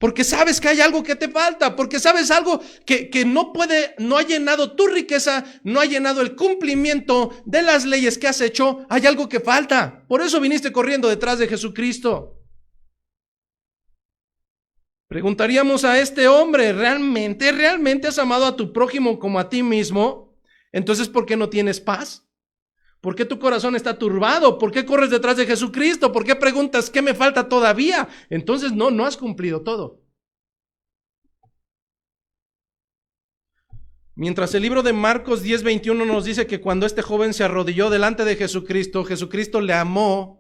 Porque sabes que hay algo que te falta, porque sabes algo que no ha llenado tu riqueza, no ha llenado el cumplimiento de las leyes que has hecho, hay algo que falta. Por eso viniste corriendo detrás de Jesucristo. Preguntaríamos a este hombre, ¿realmente has amado a tu prójimo como a ti mismo? Entonces, ¿por qué no tienes paz? ¿Por qué tu corazón está turbado? ¿Por qué corres detrás de Jesucristo? ¿Por qué preguntas qué me falta todavía? Entonces no has cumplido todo. Mientras el libro de Marcos 10:21 nos dice que cuando este joven se arrodilló delante de Jesucristo, Jesucristo le amó.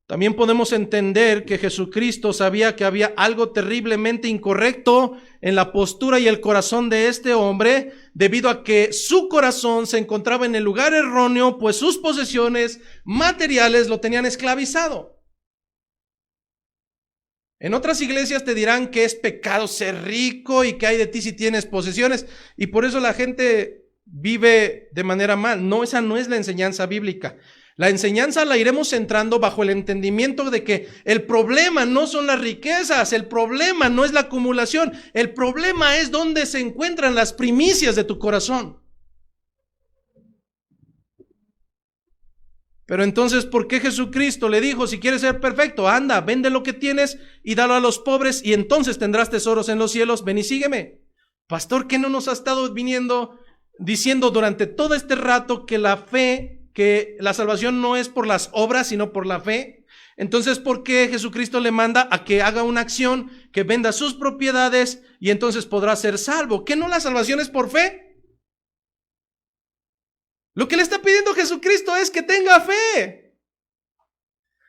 También podemos entender que Jesucristo sabía que había algo terriblemente incorrecto en la postura y el corazón de este hombre, debido a que su corazón se encontraba en el lugar erróneo, pues sus posesiones materiales lo tenían esclavizado. En otras iglesias te dirán que es pecado ser rico y que hay de ti si tienes posesiones, y por eso la gente vive de manera mal. No, esa no es la enseñanza bíblica. La enseñanza la iremos centrando bajo el entendimiento de que el problema no son las riquezas, el problema no es la acumulación, el problema es dónde se encuentran las primicias de tu corazón. Pero entonces, ¿por qué Jesucristo le dijo, si quieres ser perfecto, anda, vende lo que tienes y dalo a los pobres y entonces tendrás tesoros en los cielos, ven y sígueme? Pastor, ¿qué no nos ha estado diciendo durante todo este rato que la fe, que la salvación no es por las obras, sino por la fe? Entonces, ¿por qué Jesucristo le manda a que haga una acción, que venda sus propiedades y entonces podrá ser salvo? ¿Qué no la salvación es por fe? Lo que le está pidiendo Jesucristo es que tenga fe.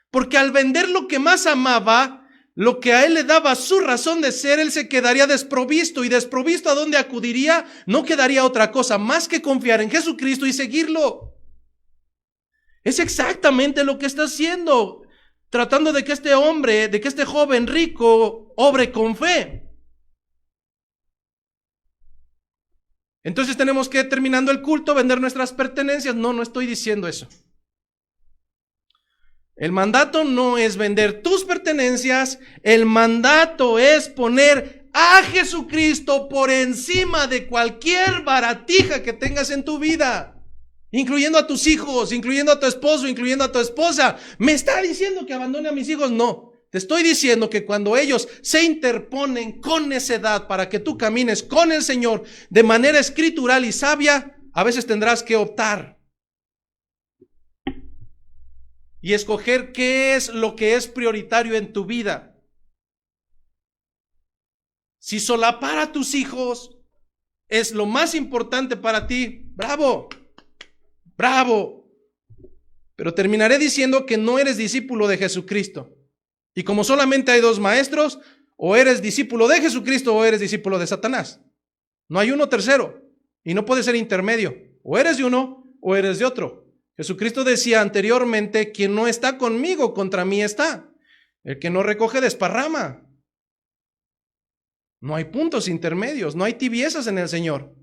Porque al vender lo que más amaba, lo que a él le daba su razón de ser, él se quedaría desprovisto. ¿Y desprovisto a dónde acudiría? No quedaría otra cosa más que confiar en Jesucristo y seguirlo. Es exactamente lo que está haciendo, tratando de que este hombre, de que este joven rico obre con fe. Entonces tenemos que, terminando el culto, vender nuestras pertenencias. No estoy diciendo eso. El mandato no es vender tus pertenencias, el mandato es poner a Jesucristo por encima de cualquier baratija que tengas en tu vida, incluyendo a tus hijos, incluyendo a tu esposo, incluyendo a tu esposa. ¿Me está diciendo que abandone a mis hijos? No. Te estoy diciendo que cuando ellos se interponen con necedad para que tú camines con el Señor de manera escritural y sabia, a veces tendrás que optar y escoger qué es lo que es prioritario en tu vida. Si solapar a tus hijos es lo más importante para ti, bravo, bravo. Pero terminaré diciendo que no eres discípulo de Jesucristo. Y como solamente hay dos maestros, o eres discípulo de Jesucristo o eres discípulo de Satanás. No hay uno tercero y no puede ser intermedio. O eres de uno o eres de otro. Jesucristo decía anteriormente, quien no está conmigo, contra mí está. El que no recoge desparrama. No hay puntos intermedios, no hay tibiezas en el Señor.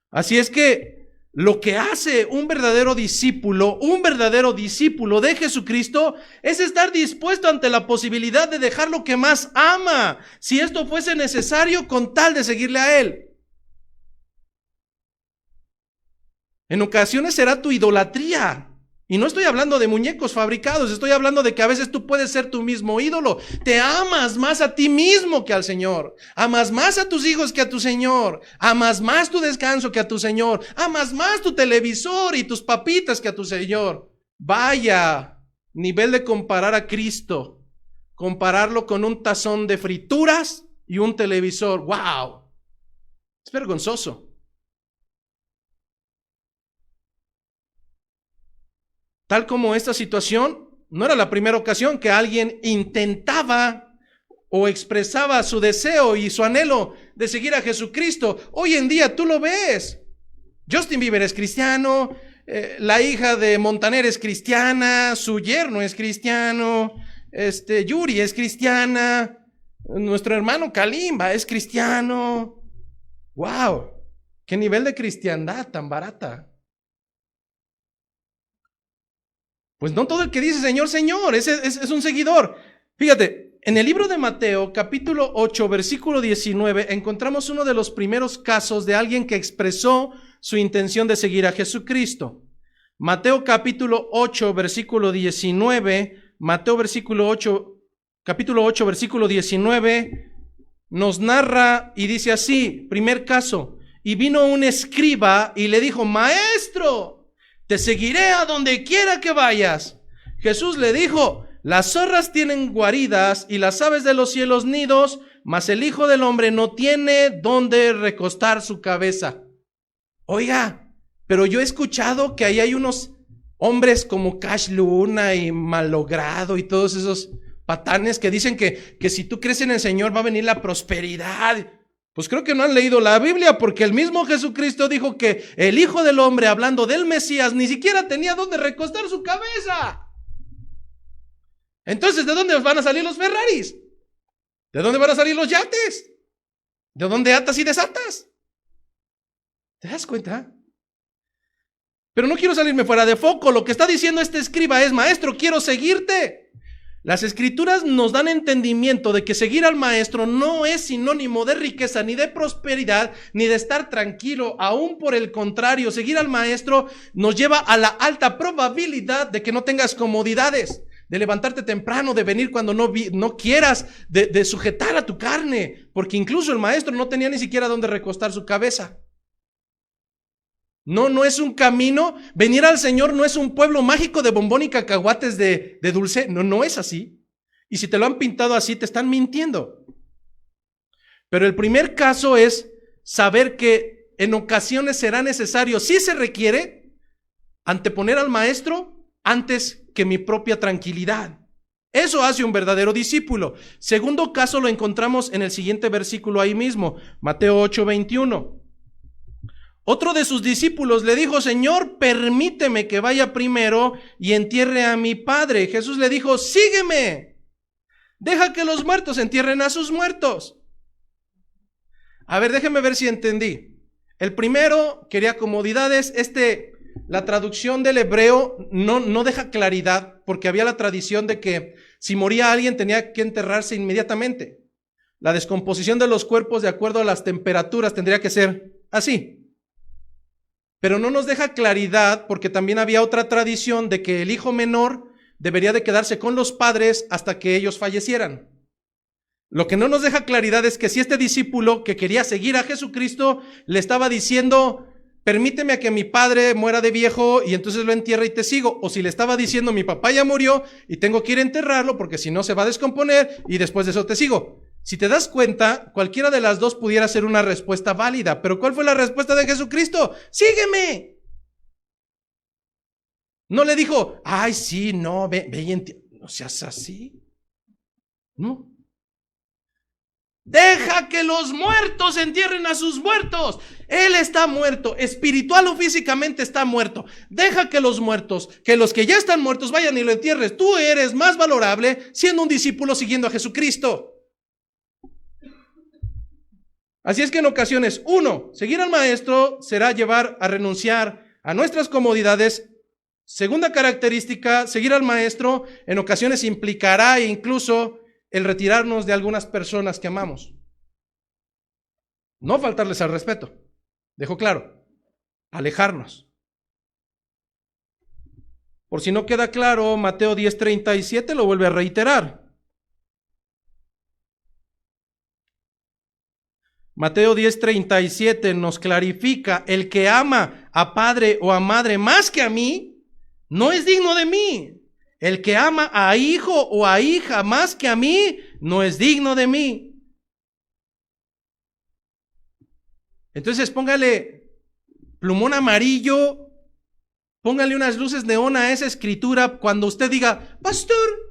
Así es que lo que hace un verdadero discípulo de Jesucristo, es estar dispuesto ante la posibilidad de dejar lo que más ama, si esto fuese necesario, con tal de seguirle a Él. En ocasiones será tu idolatría. Y no estoy hablando de muñecos fabricados, estoy hablando de que a veces tú puedes ser tu mismo ídolo. Te amas más a ti mismo que al Señor. Amas más a tus hijos que a tu Señor. Amas más tu descanso que a tu Señor. Amas más tu televisor y tus papitas que a tu Señor. Vaya nivel de comparar a Cristo. Compararlo con un tazón de frituras y un televisor. ¡Wow! Es vergonzoso. Tal como esta situación, no era la primera ocasión que alguien intentaba o expresaba su deseo y su anhelo de seguir a Jesucristo. Hoy en día tú lo ves. Justin Bieber es cristiano, la hija de Montaner es cristiana, su yerno es cristiano, Yuri es cristiana, nuestro hermano Kalimba es cristiano. ¡Wow! ¡Qué nivel de cristiandad tan barata! Pues no todo el que dice Señor, Señor, es un seguidor. Fíjate, en el libro de Mateo, capítulo 8, versículo 19, encontramos uno de los primeros casos de alguien que expresó su intención de seguir a Jesucristo. Mateo capítulo 8, versículo 19, Mateo versículo 8, capítulo 8, versículo 19, nos narra y dice así, primer caso, y vino un escriba y le dijo, maestro, te seguiré a donde quiera que vayas. Jesús le dijo, las zorras tienen guaridas y las aves de los cielos nidos, mas el Hijo del Hombre no tiene donde recostar su cabeza. Oiga, pero yo he escuchado que ahí hay unos hombres como Cash Luna y Malogrado y todos esos patanes que dicen que si tú crees en el Señor va a venir la prosperidad. Pues creo que no han leído la Biblia, porque el mismo Jesucristo dijo que el Hijo del Hombre, hablando del Mesías, ni siquiera tenía donde recostar su cabeza. Entonces, ¿de dónde van a salir los Ferraris? ¿De dónde van a salir los yates? ¿De dónde atas y desatas? ¿Te das cuenta? Pero no quiero salirme fuera de foco. Lo que está diciendo este escriba es, maestro, quiero seguirte. Las escrituras nos dan entendimiento de que seguir al maestro no es sinónimo de riqueza, ni de prosperidad, ni de estar tranquilo. Aún por el contrario, seguir al maestro nos lleva a la alta probabilidad de que no tengas comodidades, de levantarte temprano, de venir cuando no quieras, de sujetar a tu carne, porque incluso el maestro no tenía ni siquiera donde recostar su cabeza. No es un camino. Venir al Señor no es un pueblo mágico de bombón y cacahuates de dulce. No es así. Y si te lo han pintado así, te están mintiendo. Pero el primer caso es saber que en ocasiones será necesario, si se requiere, anteponer al maestro antes que mi propia tranquilidad. Eso hace un verdadero discípulo. Segundo caso lo encontramos en el siguiente versículo ahí mismo, Mateo 8:21. Otro de sus discípulos le dijo, Señor, permíteme que vaya primero y entierre a mi padre. Jesús le dijo, sígueme, deja que los muertos entierren a sus muertos. A ver, déjeme ver si entendí. El primero quería comodidades. La traducción del hebreo no deja claridad, porque había la tradición de que si moría alguien tenía que enterrarse inmediatamente. La descomposición de los cuerpos de acuerdo a las temperaturas tendría que ser así. Pero no nos deja claridad, porque también había otra tradición de que el hijo menor debería de quedarse con los padres hasta que ellos fallecieran. Lo que no nos deja claridad es que si este discípulo que quería seguir a Jesucristo le estaba diciendo, permíteme a que mi padre muera de viejo y entonces lo entierre y te sigo, o si le estaba diciendo, mi papá ya murió y tengo que ir a enterrarlo porque si no se va a descomponer y después de eso te sigo. Si te das cuenta, cualquiera de las dos pudiera ser una respuesta válida, pero ¿cuál fue la respuesta de Jesucristo? ¡Sígueme! No le dijo, ay, sí, no, ve y no seas así. No. Deja que los muertos entierren a sus muertos. Él está muerto, espiritual o físicamente está muerto. Deja que los muertos, que los que ya están muertos vayan y lo entierres. Tú eres más valorable siendo un discípulo siguiendo a Jesucristo. Así es que en ocasiones, seguir al maestro será llevar a renunciar a nuestras comodidades. Segunda característica, seguir al maestro en ocasiones implicará incluso el retirarnos de algunas personas que amamos. No faltarles al respeto, dejo claro, alejarnos. Por si no queda claro, Mateo 10:37 lo vuelve a reiterar. Mateo 10:37 nos clarifica, el que ama a padre o a madre más que a mí, no es digno de mí. El que ama a hijo o a hija más que a mí, no es digno de mí. Entonces póngale plumón amarillo, póngale unas luces neón a esa escritura cuando usted diga, pastor,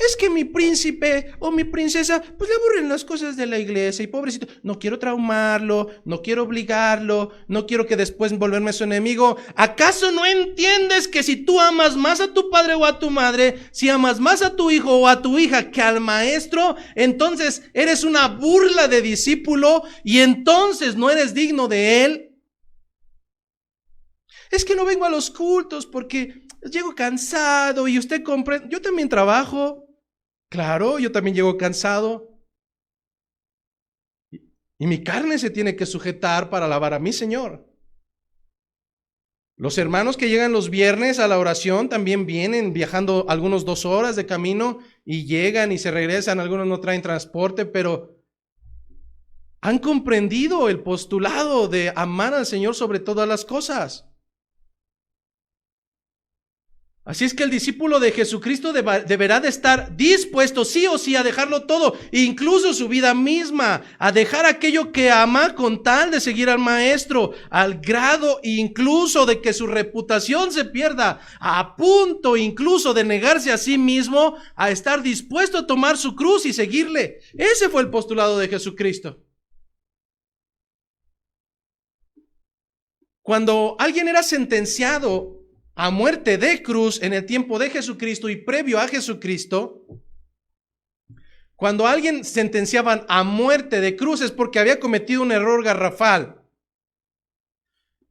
es que mi príncipe o mi princesa, pues le aburren las cosas de la iglesia y pobrecito, no quiero traumarlo, no quiero obligarlo, no quiero que después volverme su enemigo. ¿Acaso no entiendes que si tú amas más a tu padre o a tu madre, si amas más a tu hijo o a tu hija que al maestro, entonces eres una burla de discípulo y entonces no eres digno de él? Es que no vengo a los cultos porque llego cansado y usted comprende. Yo también trabajo. Claro, yo también llego cansado. Y mi carne se tiene que sujetar para alabar a mi Señor. Los hermanos que llegan los viernes a la oración también vienen viajando algunos 2 horas de camino y llegan y se regresan, algunos no traen transporte, pero han comprendido el postulado de amar al Señor sobre todas las cosas. Así es que el discípulo de Jesucristo deberá de estar dispuesto sí o sí a dejarlo todo, incluso su vida misma, a dejar aquello que ama con tal de seguir al Maestro, al grado incluso de que su reputación se pierda, a punto incluso de negarse a sí mismo, a estar dispuesto a tomar su cruz y seguirle. Ese fue el postulado de Jesucristo. Cuando alguien era sentenciado a muerte de cruz en el tiempo de Jesucristo y previo a Jesucristo, cuando a alguien sentenciaban a muerte de cruz es porque había cometido un error garrafal.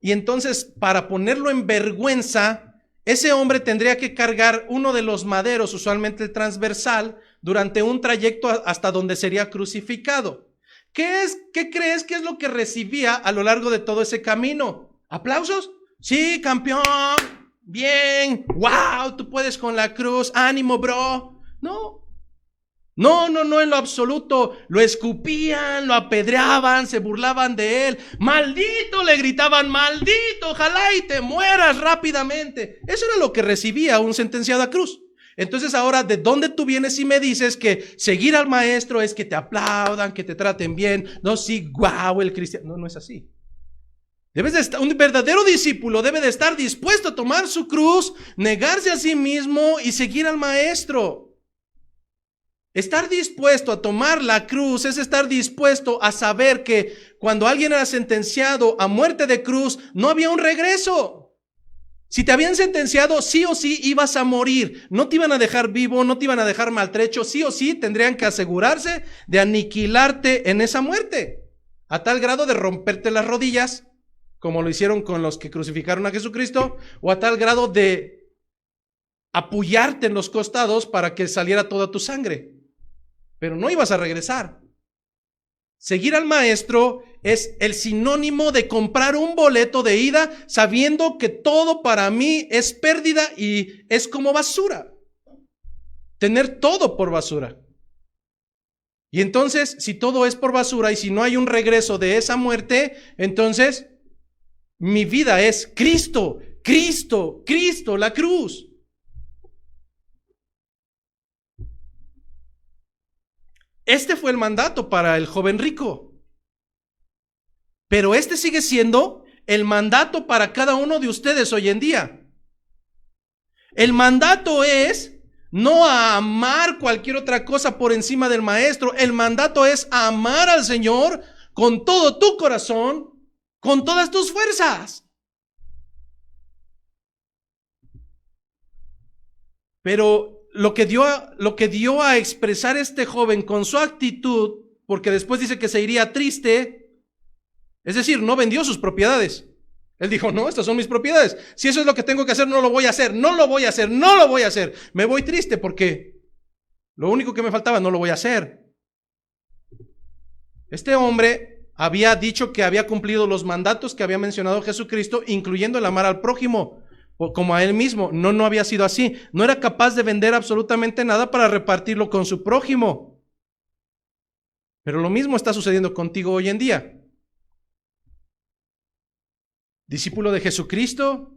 Y entonces, para ponerlo en vergüenza, ese hombre tendría que cargar uno de los maderos, usualmente el transversal, durante un trayecto hasta donde sería crucificado. ¿Qué crees que es lo que recibía a lo largo de todo ese camino? ¿Aplausos? Sí, campeón. Bien, wow, tú puedes con la cruz, ánimo, bro. No, en lo absoluto. Lo escupían, lo apedreaban, se burlaban de él. Maldito, le gritaban, maldito, ojalá y te mueras rápidamente. Eso era lo que recibía un sentenciado a cruz. Entonces ahora, ¿de dónde tú vienes y me dices que seguir al Maestro es que te aplaudan, que te traten bien? No, sí, wow, el cristiano. No es así. Un verdadero discípulo debe de estar dispuesto a tomar su cruz, negarse a sí mismo y seguir al Maestro. Estar dispuesto a tomar la cruz es estar dispuesto a saber que cuando alguien era sentenciado a muerte de cruz, no había un regreso. Si te habían sentenciado, sí o sí ibas a morir. No te iban a dejar vivo, no te iban a dejar maltrecho. Sí o sí tendrían que asegurarse de aniquilarte en esa muerte, a tal grado de romperte las rodillas, como lo hicieron con los que crucificaron a Jesucristo, o a tal grado de apullarte en los costados para que saliera toda tu sangre. Pero no ibas a regresar. Seguir al Maestro es el sinónimo de comprar un boleto de ida sabiendo que todo para mí es pérdida y es como basura. Tener todo por basura. Y entonces, si todo es por basura y si no hay un regreso de esa muerte, entonces mi vida es Cristo, Cristo, Cristo, la cruz. Este fue el mandato para el joven rico. Pero este sigue siendo el mandato para cada uno de ustedes hoy en día. El mandato es no a amar cualquier otra cosa por encima del Maestro. El mandato es amar al Señor con todo tu corazón, con todas tus fuerzas. Pero lo que dio a expresar este joven con su actitud, porque después dice que se iría triste, es decir, no vendió sus propiedades. Él dijo, no, estas son mis propiedades. Si eso es lo que tengo que hacer, no lo voy a hacer, no lo voy a hacer, no lo voy a hacer. Me voy triste porque lo único que me faltaba no lo voy a hacer. Este hombre había dicho que había cumplido los mandatos que había mencionado Jesucristo, incluyendo el amar al prójimo como a él mismo. No había sido así. No era capaz de vender absolutamente nada para repartirlo con su prójimo. Pero lo mismo está sucediendo contigo hoy en día. Discípulo de Jesucristo,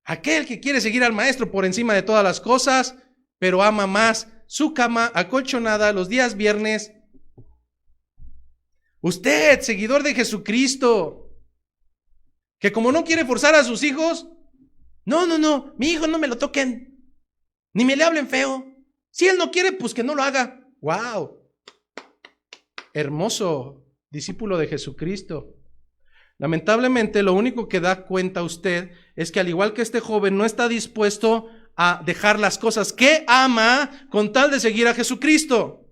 aquel que quiere seguir al Maestro por encima de todas las cosas, pero ama más su cama acolchonada los días viernes. Usted, seguidor de Jesucristo, que como no quiere forzar a sus hijos, no, mi hijo no me lo toquen, ni me le hablen feo. Si él no quiere, pues que no lo haga. ¡Wow! Hermoso discípulo de Jesucristo. Lamentablemente, lo único que da cuenta usted es que al igual que este joven no está dispuesto a dejar las cosas que ama con tal de seguir a Jesucristo.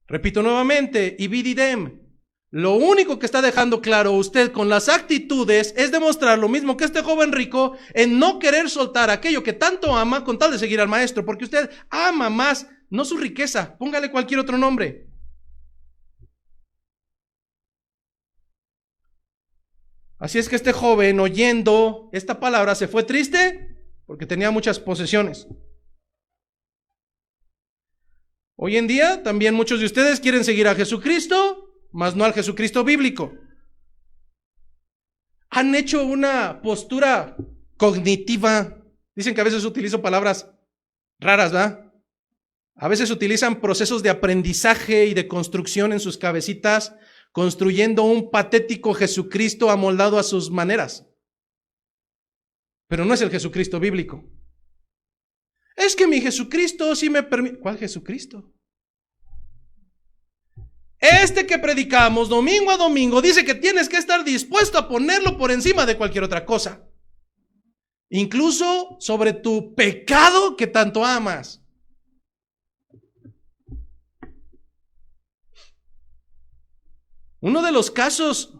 Repito nuevamente, ibididem. Lo único que está dejando claro usted con las actitudes es demostrar lo mismo que este joven rico en no querer soltar aquello que tanto ama con tal de seguir al Maestro, porque usted ama más, no su riqueza, póngale cualquier otro nombre. Así es que este joven, oyendo esta palabra, se fue triste porque tenía muchas posesiones. Hoy en día también muchos de ustedes quieren seguir a Jesucristo, mas no al Jesucristo bíblico. Han hecho una postura cognitiva. Dicen que a veces utilizo palabras raras, ¿verdad? A veces utilizan procesos de aprendizaje y de construcción en sus cabecitas, construyendo un patético Jesucristo amoldado a sus maneras. Pero no es el Jesucristo bíblico. Es que mi Jesucristo sí me permite. ¿Cuál Jesucristo? Este que predicamos domingo a domingo dice que tienes que estar dispuesto a ponerlo por encima de cualquier otra cosa. Incluso sobre tu pecado que tanto amas. Uno de los casos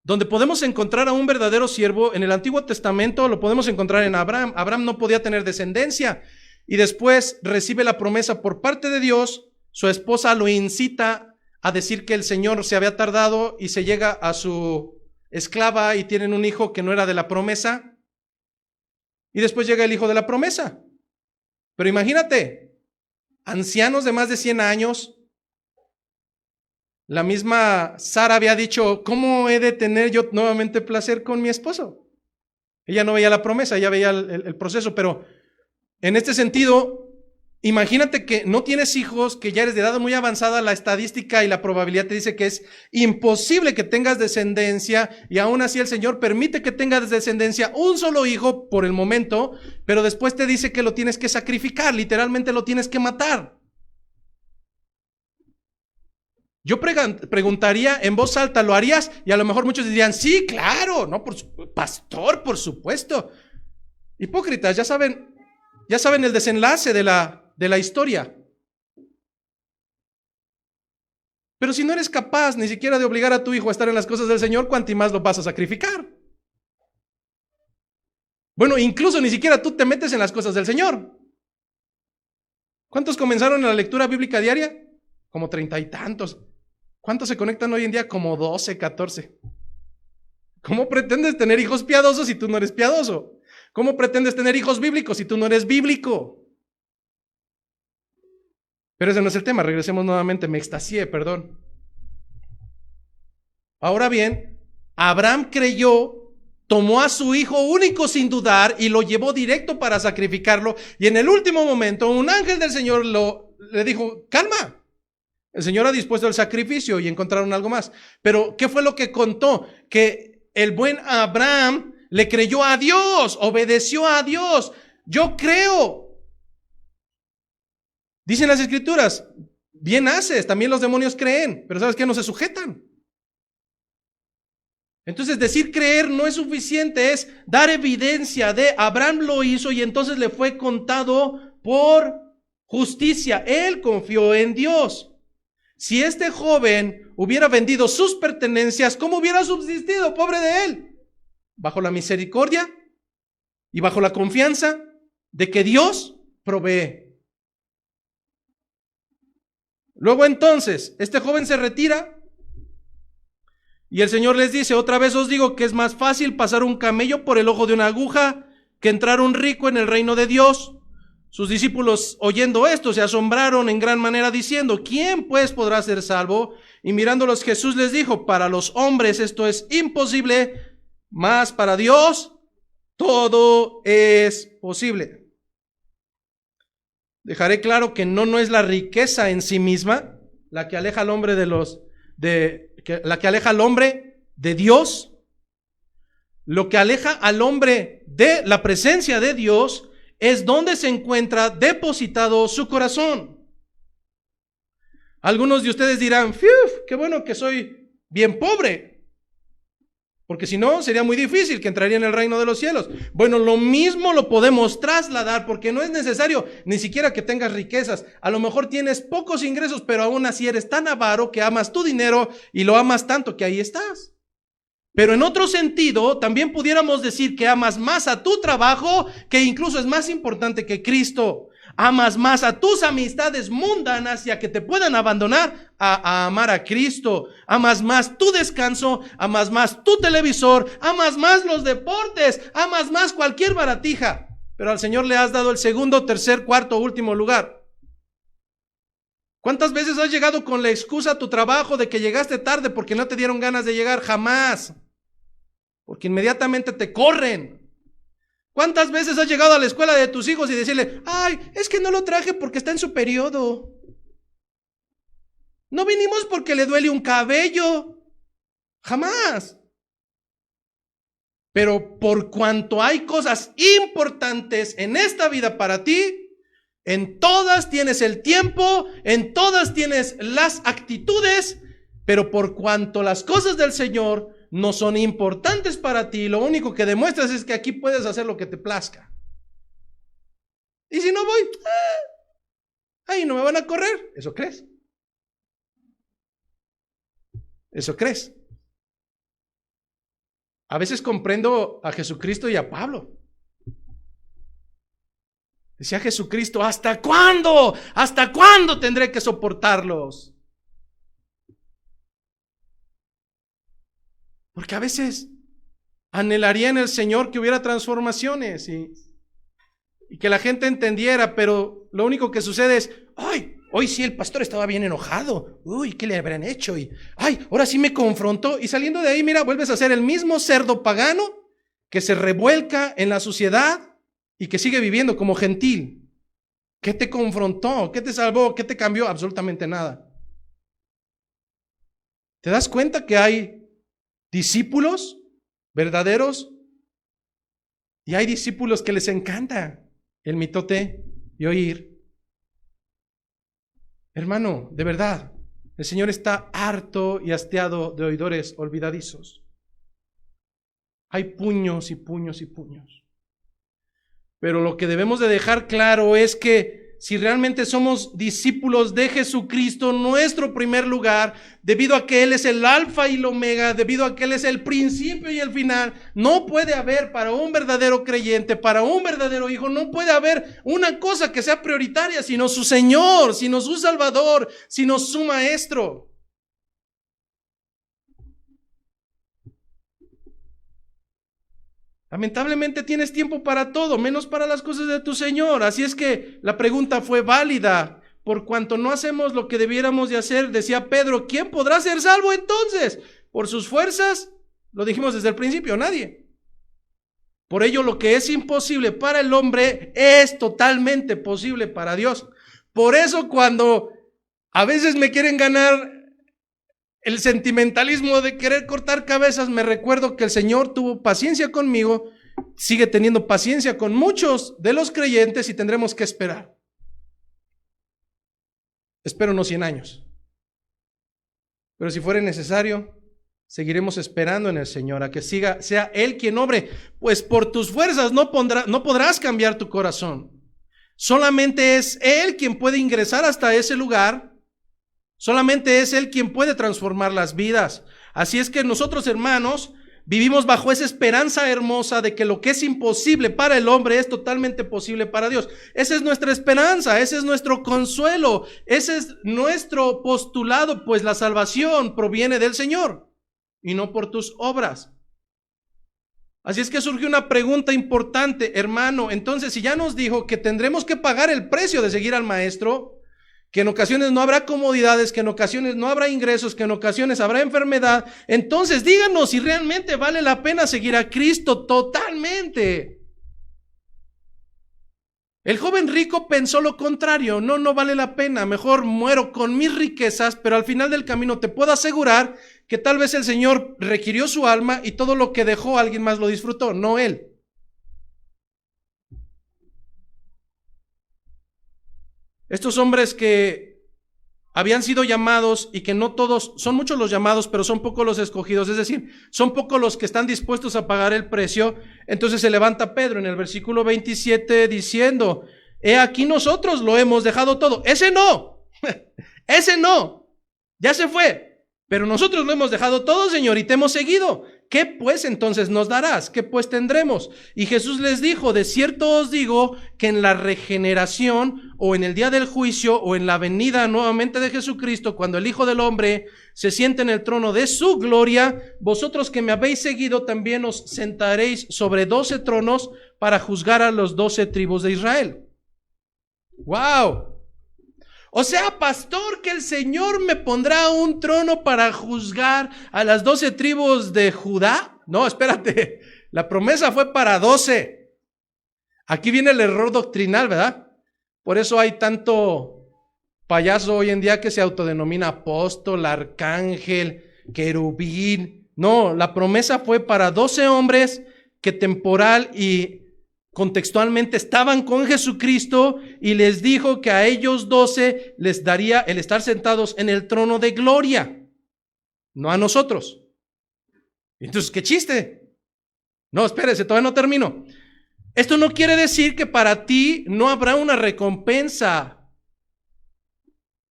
donde podemos encontrar a un verdadero siervo en el Antiguo Testamento lo podemos encontrar en Abraham. Abraham no podía tener descendencia y después recibe la promesa por parte de Dios. Su esposa lo incita a decir que el Señor se había tardado y se llega a su esclava y tienen un hijo que no era de la promesa. Y después llega el hijo de la promesa. Pero imagínate, ancianos de más de 100 años. La misma Sara había dicho, ¿cómo he de tener yo nuevamente placer con mi esposo? Ella no veía la promesa, ella veía el proceso, pero en este sentido, imagínate que no tienes hijos, que ya eres de edad muy avanzada, la estadística y la probabilidad te dice que es imposible que tengas descendencia y aún así el Señor permite que tengas descendencia, un solo hijo por el momento, pero después te dice que lo tienes que sacrificar, literalmente lo tienes que matar. Yo preguntaría en voz alta, ¿lo harías? Y a lo mejor muchos dirían, sí, claro, no, pastor, por supuesto. Hipócritas, ya saben el desenlace de la historia. Pero si no eres capaz ni siquiera de obligar a tu hijo a estar en las cosas del Señor, ¿cuánto más lo vas a sacrificar? Bueno, incluso ni siquiera tú te metes en las cosas del Señor. ¿Cuántos comenzaron en la lectura bíblica diaria? Como 30 y tantos. ¿Cuántos se conectan hoy en día? Como 12, 14. ¿Cómo pretendes tener hijos piadosos si tú no eres piadoso? ¿Cómo pretendes tener hijos bíblicos si tú no eres bíblico? Pero ese no es el tema, regresemos nuevamente, me extasié, perdón. Ahora bien, Abraham creyó, tomó a su hijo único sin dudar y lo llevó directo para sacrificarlo, y en el último momento un ángel del Señor le dijo, calma. El Señor ha dispuesto el sacrificio y encontraron algo más. Pero, ¿qué fue lo que contó? Que el buen Abraham le creyó a Dios, obedeció a Dios. Yo creo. Dicen las Escrituras, bien haces, también los demonios creen, pero ¿sabes qué? No se sujetan. Entonces, decir creer no es suficiente, es dar evidencia de Abraham lo hizo y entonces le fue contado por justicia. Él confió en Dios. Si este joven hubiera vendido sus pertenencias, ¿cómo hubiera subsistido, pobre de él? Bajo la misericordia y bajo la confianza de que Dios provee. Luego entonces, este joven se retira y el Señor les dice, otra vez os digo que es más fácil pasar un camello por el ojo de una aguja que entrar un rico en el reino de Dios. Sus discípulos, oyendo esto, se asombraron en gran manera, diciendo, ¿quién pues podrá ser salvo? Y mirándolos, Jesús les dijo, para los hombres esto es imposible, mas para Dios todo es posible. Dejaré claro que no es la riqueza en sí misma la que aleja al hombre la que aleja al hombre de Dios. Lo que aleja al hombre de la presencia de Dios es donde se encuentra depositado su corazón. Algunos de ustedes dirán, qué bueno que soy bien pobre, porque si no sería muy difícil que entraría en el reino de los cielos. Bueno, lo mismo lo podemos trasladar, porque no es necesario ni siquiera que tengas riquezas. A lo mejor tienes pocos ingresos, pero aún así eres tan avaro que amas tu dinero y lo amas tanto que ahí estás. Pero en otro sentido, también pudiéramos decir que amas más a tu trabajo, que incluso es más importante que Cristo. Amas más a tus amistades mundanas y a que te puedan abandonar a amar a Cristo. Amas más tu descanso, amas más tu televisor, amas más los deportes, amas más cualquier baratija. Pero al Señor le has dado el segundo, tercer, cuarto, último lugar. ¿Cuántas veces has llegado con la excusa a tu trabajo de que llegaste tarde porque no te dieron ganas de llegar? Jamás. Porque inmediatamente te corren. ¿Cuántas veces has llegado a la escuela de tus hijos y decirle, ay, es que no lo traje porque está en su periodo? No vinimos porque le duele un cabello. Jamás. Pero por cuanto hay cosas importantes en esta vida para ti, en todas tienes el tiempo, en todas tienes las actitudes, pero por cuanto las cosas del Señor no son importantes para ti, lo único que demuestras es que aquí puedes hacer lo que te plazca. Y si no voy, ahí no me van a correr. ¿Eso crees? ¿Eso crees? A veces comprendo a Jesucristo y a Pablo. Decía Jesucristo, ¿hasta cuándo? ¿Hasta cuándo tendré que soportarlos? Porque a veces anhelaría en el Señor que hubiera transformaciones y que la gente entendiera, pero lo único que sucede es, ay, hoy sí el pastor estaba bien enojado, uy, ¿qué le habrán hecho? Y, ay, ahora sí me confrontó, y saliendo de ahí, mira, vuelves a ser el mismo cerdo pagano que se revuelca en la suciedad y que sigue viviendo como gentil. ¿Qué te confrontó? ¿Qué te salvó? ¿Qué te cambió? Absolutamente nada. ¿Te das cuenta que hay discípulos verdaderos y hay discípulos que les encanta el mitote y oír? Hermano, de verdad, el Señor está harto y hastiado de oidores olvidadizos. Hay puños y puños y puños. Pero lo que debemos de dejar claro es que si realmente somos discípulos de Jesucristo, nuestro primer lugar, debido a que Él es el alfa y el omega, debido a que Él es el principio y el final, no puede haber para un verdadero creyente, para un verdadero hijo, no puede haber una cosa que sea prioritaria, sino su Señor, sino su Salvador, sino su Maestro. Lamentablemente tienes tiempo para todo, menos para las cosas de tu Señor. Así es que la pregunta fue válida. Por cuanto no hacemos lo que debiéramos de hacer, decía Pedro, ¿quién podrá ser salvo entonces? ¿Por sus fuerzas? Lo dijimos desde el principio, nadie. Por ello, lo que es imposible para el hombre es totalmente posible para Dios. Por eso cuando a veces me quieren ganar el sentimentalismo de querer cortar cabezas, me recuerdo que el Señor tuvo paciencia conmigo, sigue teniendo paciencia con muchos de los creyentes y tendremos que esperar. Espero unos 100 años. Pero si fuera necesario, seguiremos esperando en el Señor a que sea Él quien obre, pues por tus fuerzas no podrás cambiar tu corazón. Solamente es Él quien puede ingresar hasta ese lugar. Solamente es Él quien puede transformar las vidas. Así es que nosotros, hermanos, vivimos bajo esa esperanza hermosa de que lo que es imposible para el hombre es totalmente posible para Dios. Esa es nuestra esperanza, ese es nuestro consuelo, ese es nuestro postulado, pues la salvación proviene del Señor y no por tus obras. Así es que surge una pregunta importante, hermano. Entonces, si ya nos dijo que tendremos que pagar el precio de seguir al Maestro, que en ocasiones no habrá comodidades, que en ocasiones no habrá ingresos, que en ocasiones habrá enfermedad, entonces díganos si realmente vale la pena seguir a Cristo totalmente. El joven rico pensó lo contrario, no vale la pena, mejor muero con mis riquezas, pero al final del camino te puedo asegurar que tal vez el Señor requirió su alma y todo lo que dejó alguien más lo disfrutó, no él. Estos hombres que habían sido llamados y que no todos, son muchos los llamados, pero son pocos los escogidos, es decir, son pocos los que están dispuestos a pagar el precio. Entonces se levanta Pedro en el versículo 27 diciendo, he aquí nosotros lo hemos dejado todo. Ese no, ya se fue, pero nosotros lo hemos dejado todo, Señor, y te hemos seguido. ¿Qué pues entonces nos darás? ¿Qué pues tendremos? Y Jesús les dijo, de cierto os digo que en la regeneración o en el día del juicio o en la venida nuevamente de Jesucristo, cuando el Hijo del Hombre se siente en el trono de su gloria, vosotros que me habéis seguido también os sentaréis sobre 12 tronos para juzgar a los 12 tribus de Israel. ¡Wow! O sea, pastor, que el Señor me pondrá un trono para juzgar a las 12 tribus de Judá. No, espérate, la promesa fue para 12. Aquí viene el error doctrinal, ¿verdad? Por eso hay tanto payaso hoy en día que se autodenomina apóstol, arcángel, querubín. No, la promesa fue para 12 hombres que temporal y contextualmente estaban con Jesucristo, y les dijo que a ellos 12 les daría el estar sentados en el trono de gloria, no a nosotros. Entonces, ¿qué chiste? No, espérese, todavía no termino. Esto no quiere decir que para ti no habrá una recompensa.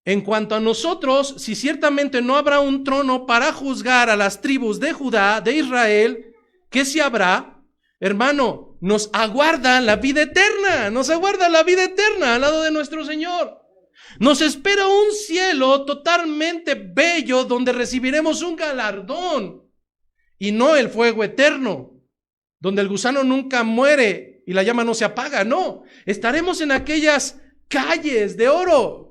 En cuanto a nosotros, si ciertamente no habrá un trono para juzgar a las tribus de Judá, de Israel, ¿qué sí habrá? Hermano, nos aguarda la vida eterna, nos aguarda la vida eterna al lado de nuestro Señor. Nos espera un cielo totalmente bello donde recibiremos un galardón y no el fuego eterno, donde el gusano nunca muere y la llama no se apaga. No, estaremos en aquellas calles de oro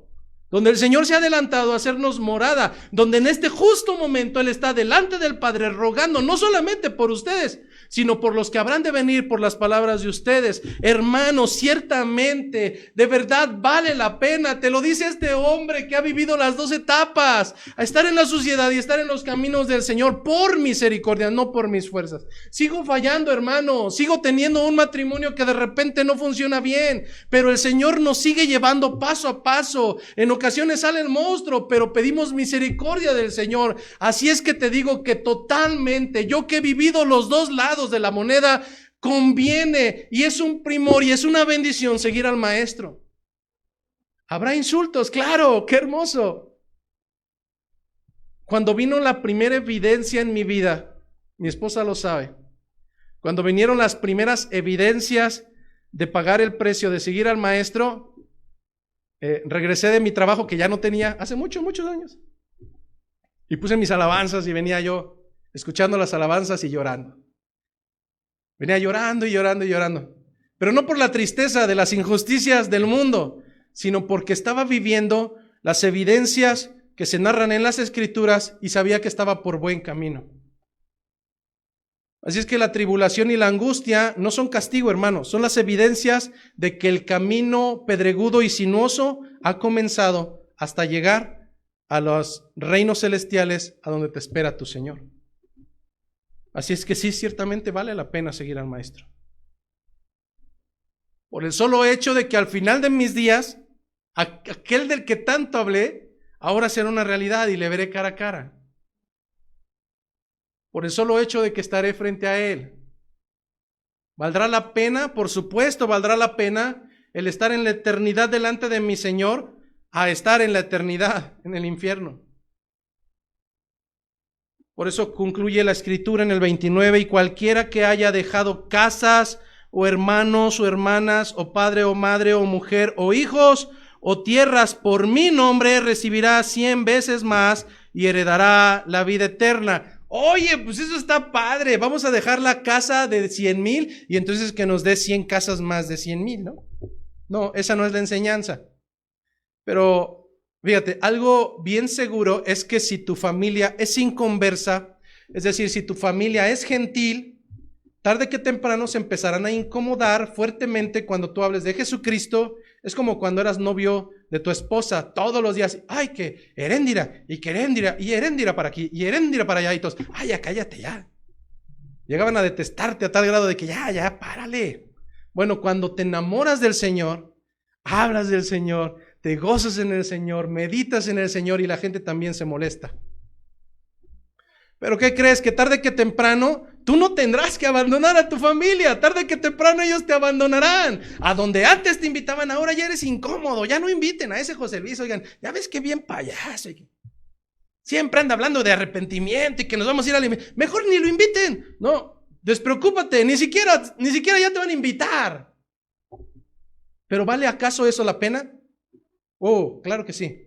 donde el Señor se ha adelantado a hacernos morada, donde en este justo momento Él está delante del Padre rogando no solamente por ustedes, sino por los que habrán de venir por las palabras de ustedes. Hermanos, ciertamente, de verdad vale la pena. Te lo dice este hombre que ha vivido las 2 etapas, a estar en la sociedad y estar en los caminos del Señor por misericordia, no por mis fuerzas. Sigo fallando, hermano, sigo teniendo un matrimonio que de repente no funciona bien, pero el Señor nos sigue llevando paso a paso. En ocasiones sale el monstruo, pero pedimos misericordia del Señor. Así es que te digo que totalmente, yo que he vivido los dos lados de la moneda, conviene y es un primor y es una bendición seguir al Maestro. Habrá insultos, claro, qué hermoso. Cuando vino la primera evidencia en mi vida, mi esposa lo sabe, cuando vinieron las primeras evidencias de pagar el precio de seguir al Maestro, regresé de mi trabajo que ya no tenía hace muchos años y puse mis alabanzas y venía yo escuchando las alabanzas y llorando. Venía llorando y llorando y llorando, pero no por la tristeza de las injusticias del mundo, sino porque estaba viviendo las evidencias que se narran en las Escrituras y sabía que estaba por buen camino. Así es que la tribulación y la angustia no son castigo, hermanos, son las evidencias de que el camino pedregudo y sinuoso ha comenzado hasta llegar a los reinos celestiales a donde te espera tu Señor. Así es que sí, ciertamente vale la pena seguir al Maestro. Por el solo hecho de que al final de mis días, aquel del que tanto hablé, ahora será una realidad y le veré cara a cara. Por el solo hecho de que estaré frente a Él. ¿Valdrá la pena? Por supuesto, valdrá la pena el estar en la eternidad delante de mi Señor a estar en la eternidad en el infierno. Por eso concluye la Escritura en el 29, y cualquiera que haya dejado casas, o hermanos, o hermanas, o padre, o madre, o mujer, o hijos, o tierras por mi nombre, recibirá 100 veces más y heredará la vida eterna. Oye, pues eso está padre, vamos a dejar la casa de 100,000 y entonces que nos dé 100 casas más de 100,000, ¿no? No, esa no es la enseñanza. Pero fíjate, algo bien seguro es que si tu familia es inconversa, es decir, si tu familia es gentil, tarde que temprano se empezarán a incomodar fuertemente cuando tú hables de Jesucristo. Es como cuando eras novio de tu esposa, todos los días, ay, que Heréndira, y que Heréndira, y Heréndira para aquí, y Heréndira para allá, y todos, ay, ya cállate ya. Llegaban a detestarte a tal grado de que ya, párale. Bueno, cuando te enamoras del Señor, hablas del Señor, te gozas en el Señor, meditas en el Señor y la gente también se molesta. Pero ¿qué crees? Que tarde que temprano tú no tendrás que abandonar a tu familia. Tarde que temprano ellos te abandonarán. A donde antes te invitaban, ahora ya eres incómodo. Ya no inviten a ese José Luis. Oigan, ya ves qué bien payaso. Siempre anda hablando de arrepentimiento y que nos vamos a ir al infierno. Mejor ni lo inviten. No, despreocúpate. Ni siquiera ya te van a invitar. ¿Pero vale acaso eso la pena? Oh, claro que sí.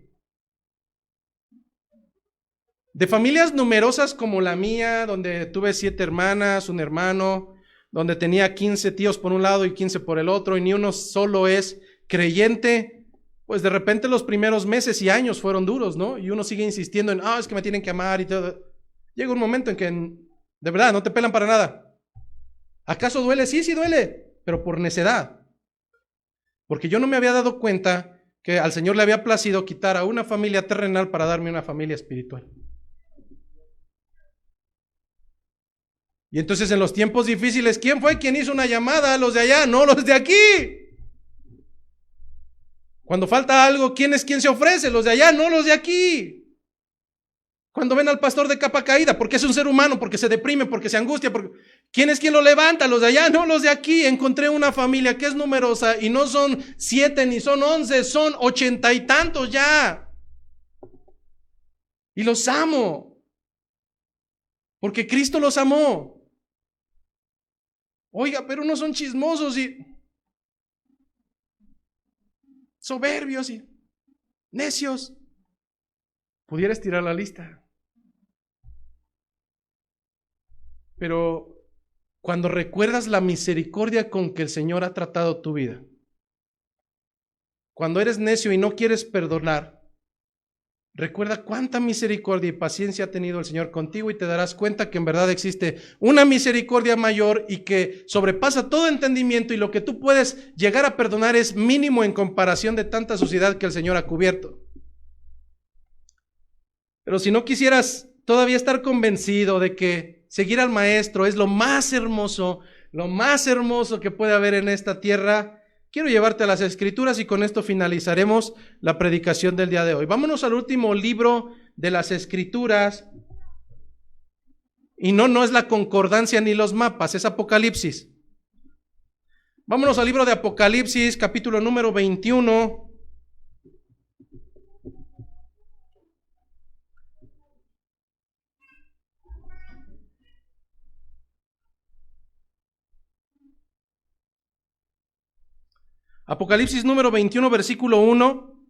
De familias numerosas como la mía, donde tuve 7 hermanas, un hermano, donde tenía 15 tíos por un lado y 15 por el otro, y ni uno solo es creyente, pues de repente los primeros meses y años fueron duros, ¿no? Y uno sigue insistiendo en, es que me tienen que amar y todo. Llega un momento en que de verdad no te pelan para nada. ¿Acaso duele? Sí, sí duele, pero por necedad. Porque yo no me había dado cuenta que al Señor le había placido quitar a una familia terrenal para darme una familia espiritual. Y entonces en los tiempos difíciles, ¿quién fue quien hizo una llamada? Los de allá, no los de aquí. Cuando falta algo, ¿quién es quien se ofrece? Los de allá, no los de aquí. Cuando ven al pastor de capa caída, porque es un ser humano, porque se deprime, porque se angustia, ¿quién es quien lo levanta? Los de allá, no los de aquí. Encontré una familia que es numerosa y no son 7 ni son 11, son 80 y tantos ya. Y los amo, porque Cristo los amó. Oiga, pero no son chismosos y soberbios y necios. Pudiera estirar la lista. Pero cuando recuerdas la misericordia con que el Señor ha tratado tu vida, cuando eres necio y no quieres perdonar, recuerda cuánta misericordia y paciencia ha tenido el Señor contigo y te darás cuenta que en verdad existe una misericordia mayor y que sobrepasa todo entendimiento, y lo que tú puedes llegar a perdonar es mínimo en comparación de tanta suciedad que el Señor ha cubierto. Pero si no quisieras todavía estar convencido de que seguir al Maestro es lo más hermoso que puede haber en esta tierra, quiero llevarte a las Escrituras y con esto finalizaremos la predicación del día de hoy. Vámonos al último libro de las Escrituras, y no es la concordancia ni los mapas, es Apocalipsis. Vámonos al libro de Apocalipsis, capítulo número 21. Apocalipsis número 21, versículo 1.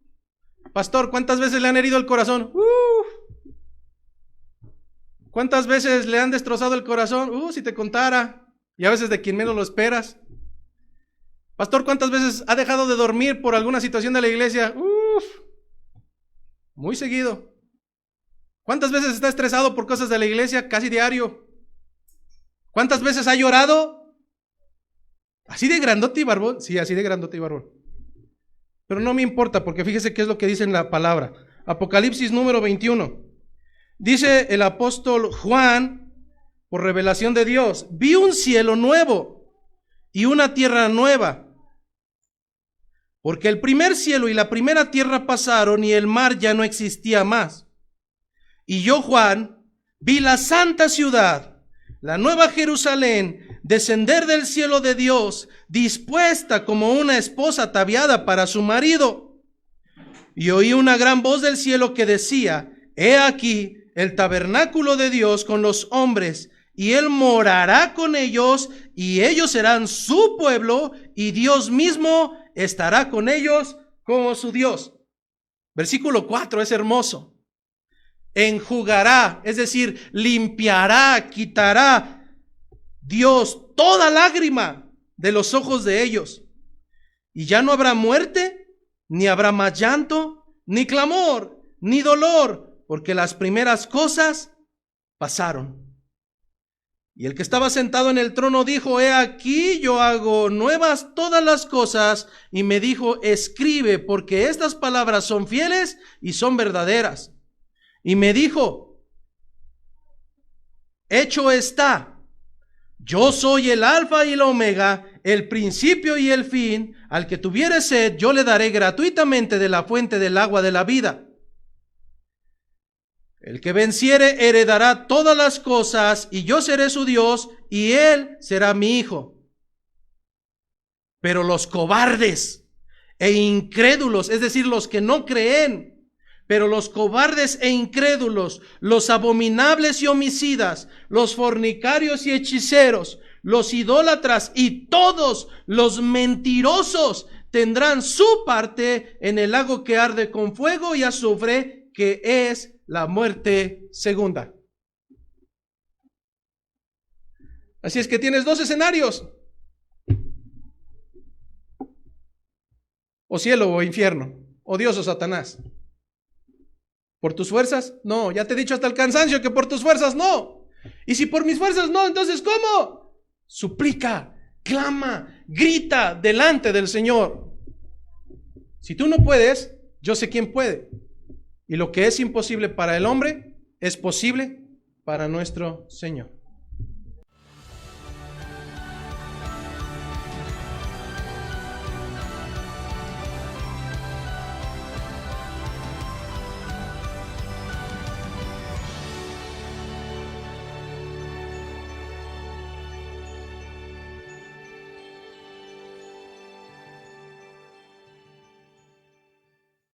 Pastor, ¿cuántas veces le han herido el corazón? ¿Cuántas veces le han destrozado el corazón? Si te contara. Y a veces de quien menos lo esperas. Pastor, ¿cuántas veces ha dejado de dormir por alguna situación de la iglesia? Muy seguido. ¿Cuántas veces está estresado por cosas de la iglesia? Casi diario. ¿Cuántas veces ha llorado? ¿Así de grandote y barbón? Sí, así de grandote y barbón. Pero no me importa, porque fíjese qué es lo que dice en la palabra. Apocalipsis número 21. Dice el apóstol Juan, por revelación de Dios: vi un cielo nuevo y una tierra nueva, porque el primer cielo y la primera tierra pasaron y el mar ya no existía más. Y yo, Juan, vi la santa ciudad, la nueva Jerusalén, descender del cielo de Dios, dispuesta como una esposa ataviada para su marido. Y oí una gran voz del cielo que decía: he aquí el tabernáculo de Dios con los hombres, y Él morará con ellos, y ellos serán su pueblo, y Dios mismo estará con ellos como su Dios. Versículo 4 es hermoso. Enjugará, es decir, limpiará, quitará Dios toda lágrima de los ojos de ellos. Y ya no habrá muerte, ni habrá más llanto, ni clamor, ni dolor, porque las primeras cosas pasaron. Y el que estaba sentado en el trono dijo: he aquí yo hago nuevas todas las cosas. Y me dijo: escribe, porque estas palabras son fieles y son verdaderas. Y me dijo: hecho está. Yo soy el alfa y el omega, el principio y el fin. Al que tuviere sed, yo le daré gratuitamente de la fuente del agua de la vida. El que venciere heredará todas las cosas, y yo seré su Dios, y él será mi hijo. Pero los cobardes e incrédulos, es decir, los que no creen, pero los cobardes e incrédulos, los abominables y homicidas, los fornicarios y hechiceros, los idólatras y todos los mentirosos tendrán su parte en el lago que arde con fuego y azufre, que es la muerte segunda. Así es que tienes dos escenarios: o cielo o infierno. ¿O Dios o Satanás? ¿Por tus fuerzas? No, ya te he dicho hasta el cansancio que por tus fuerzas no. Y si por mis fuerzas no, entonces ¿cómo? Suplica, clama, grita delante del Señor. Si tú no puedes, yo sé quién puede. Y lo que es imposible para el hombre es posible para nuestro Señor.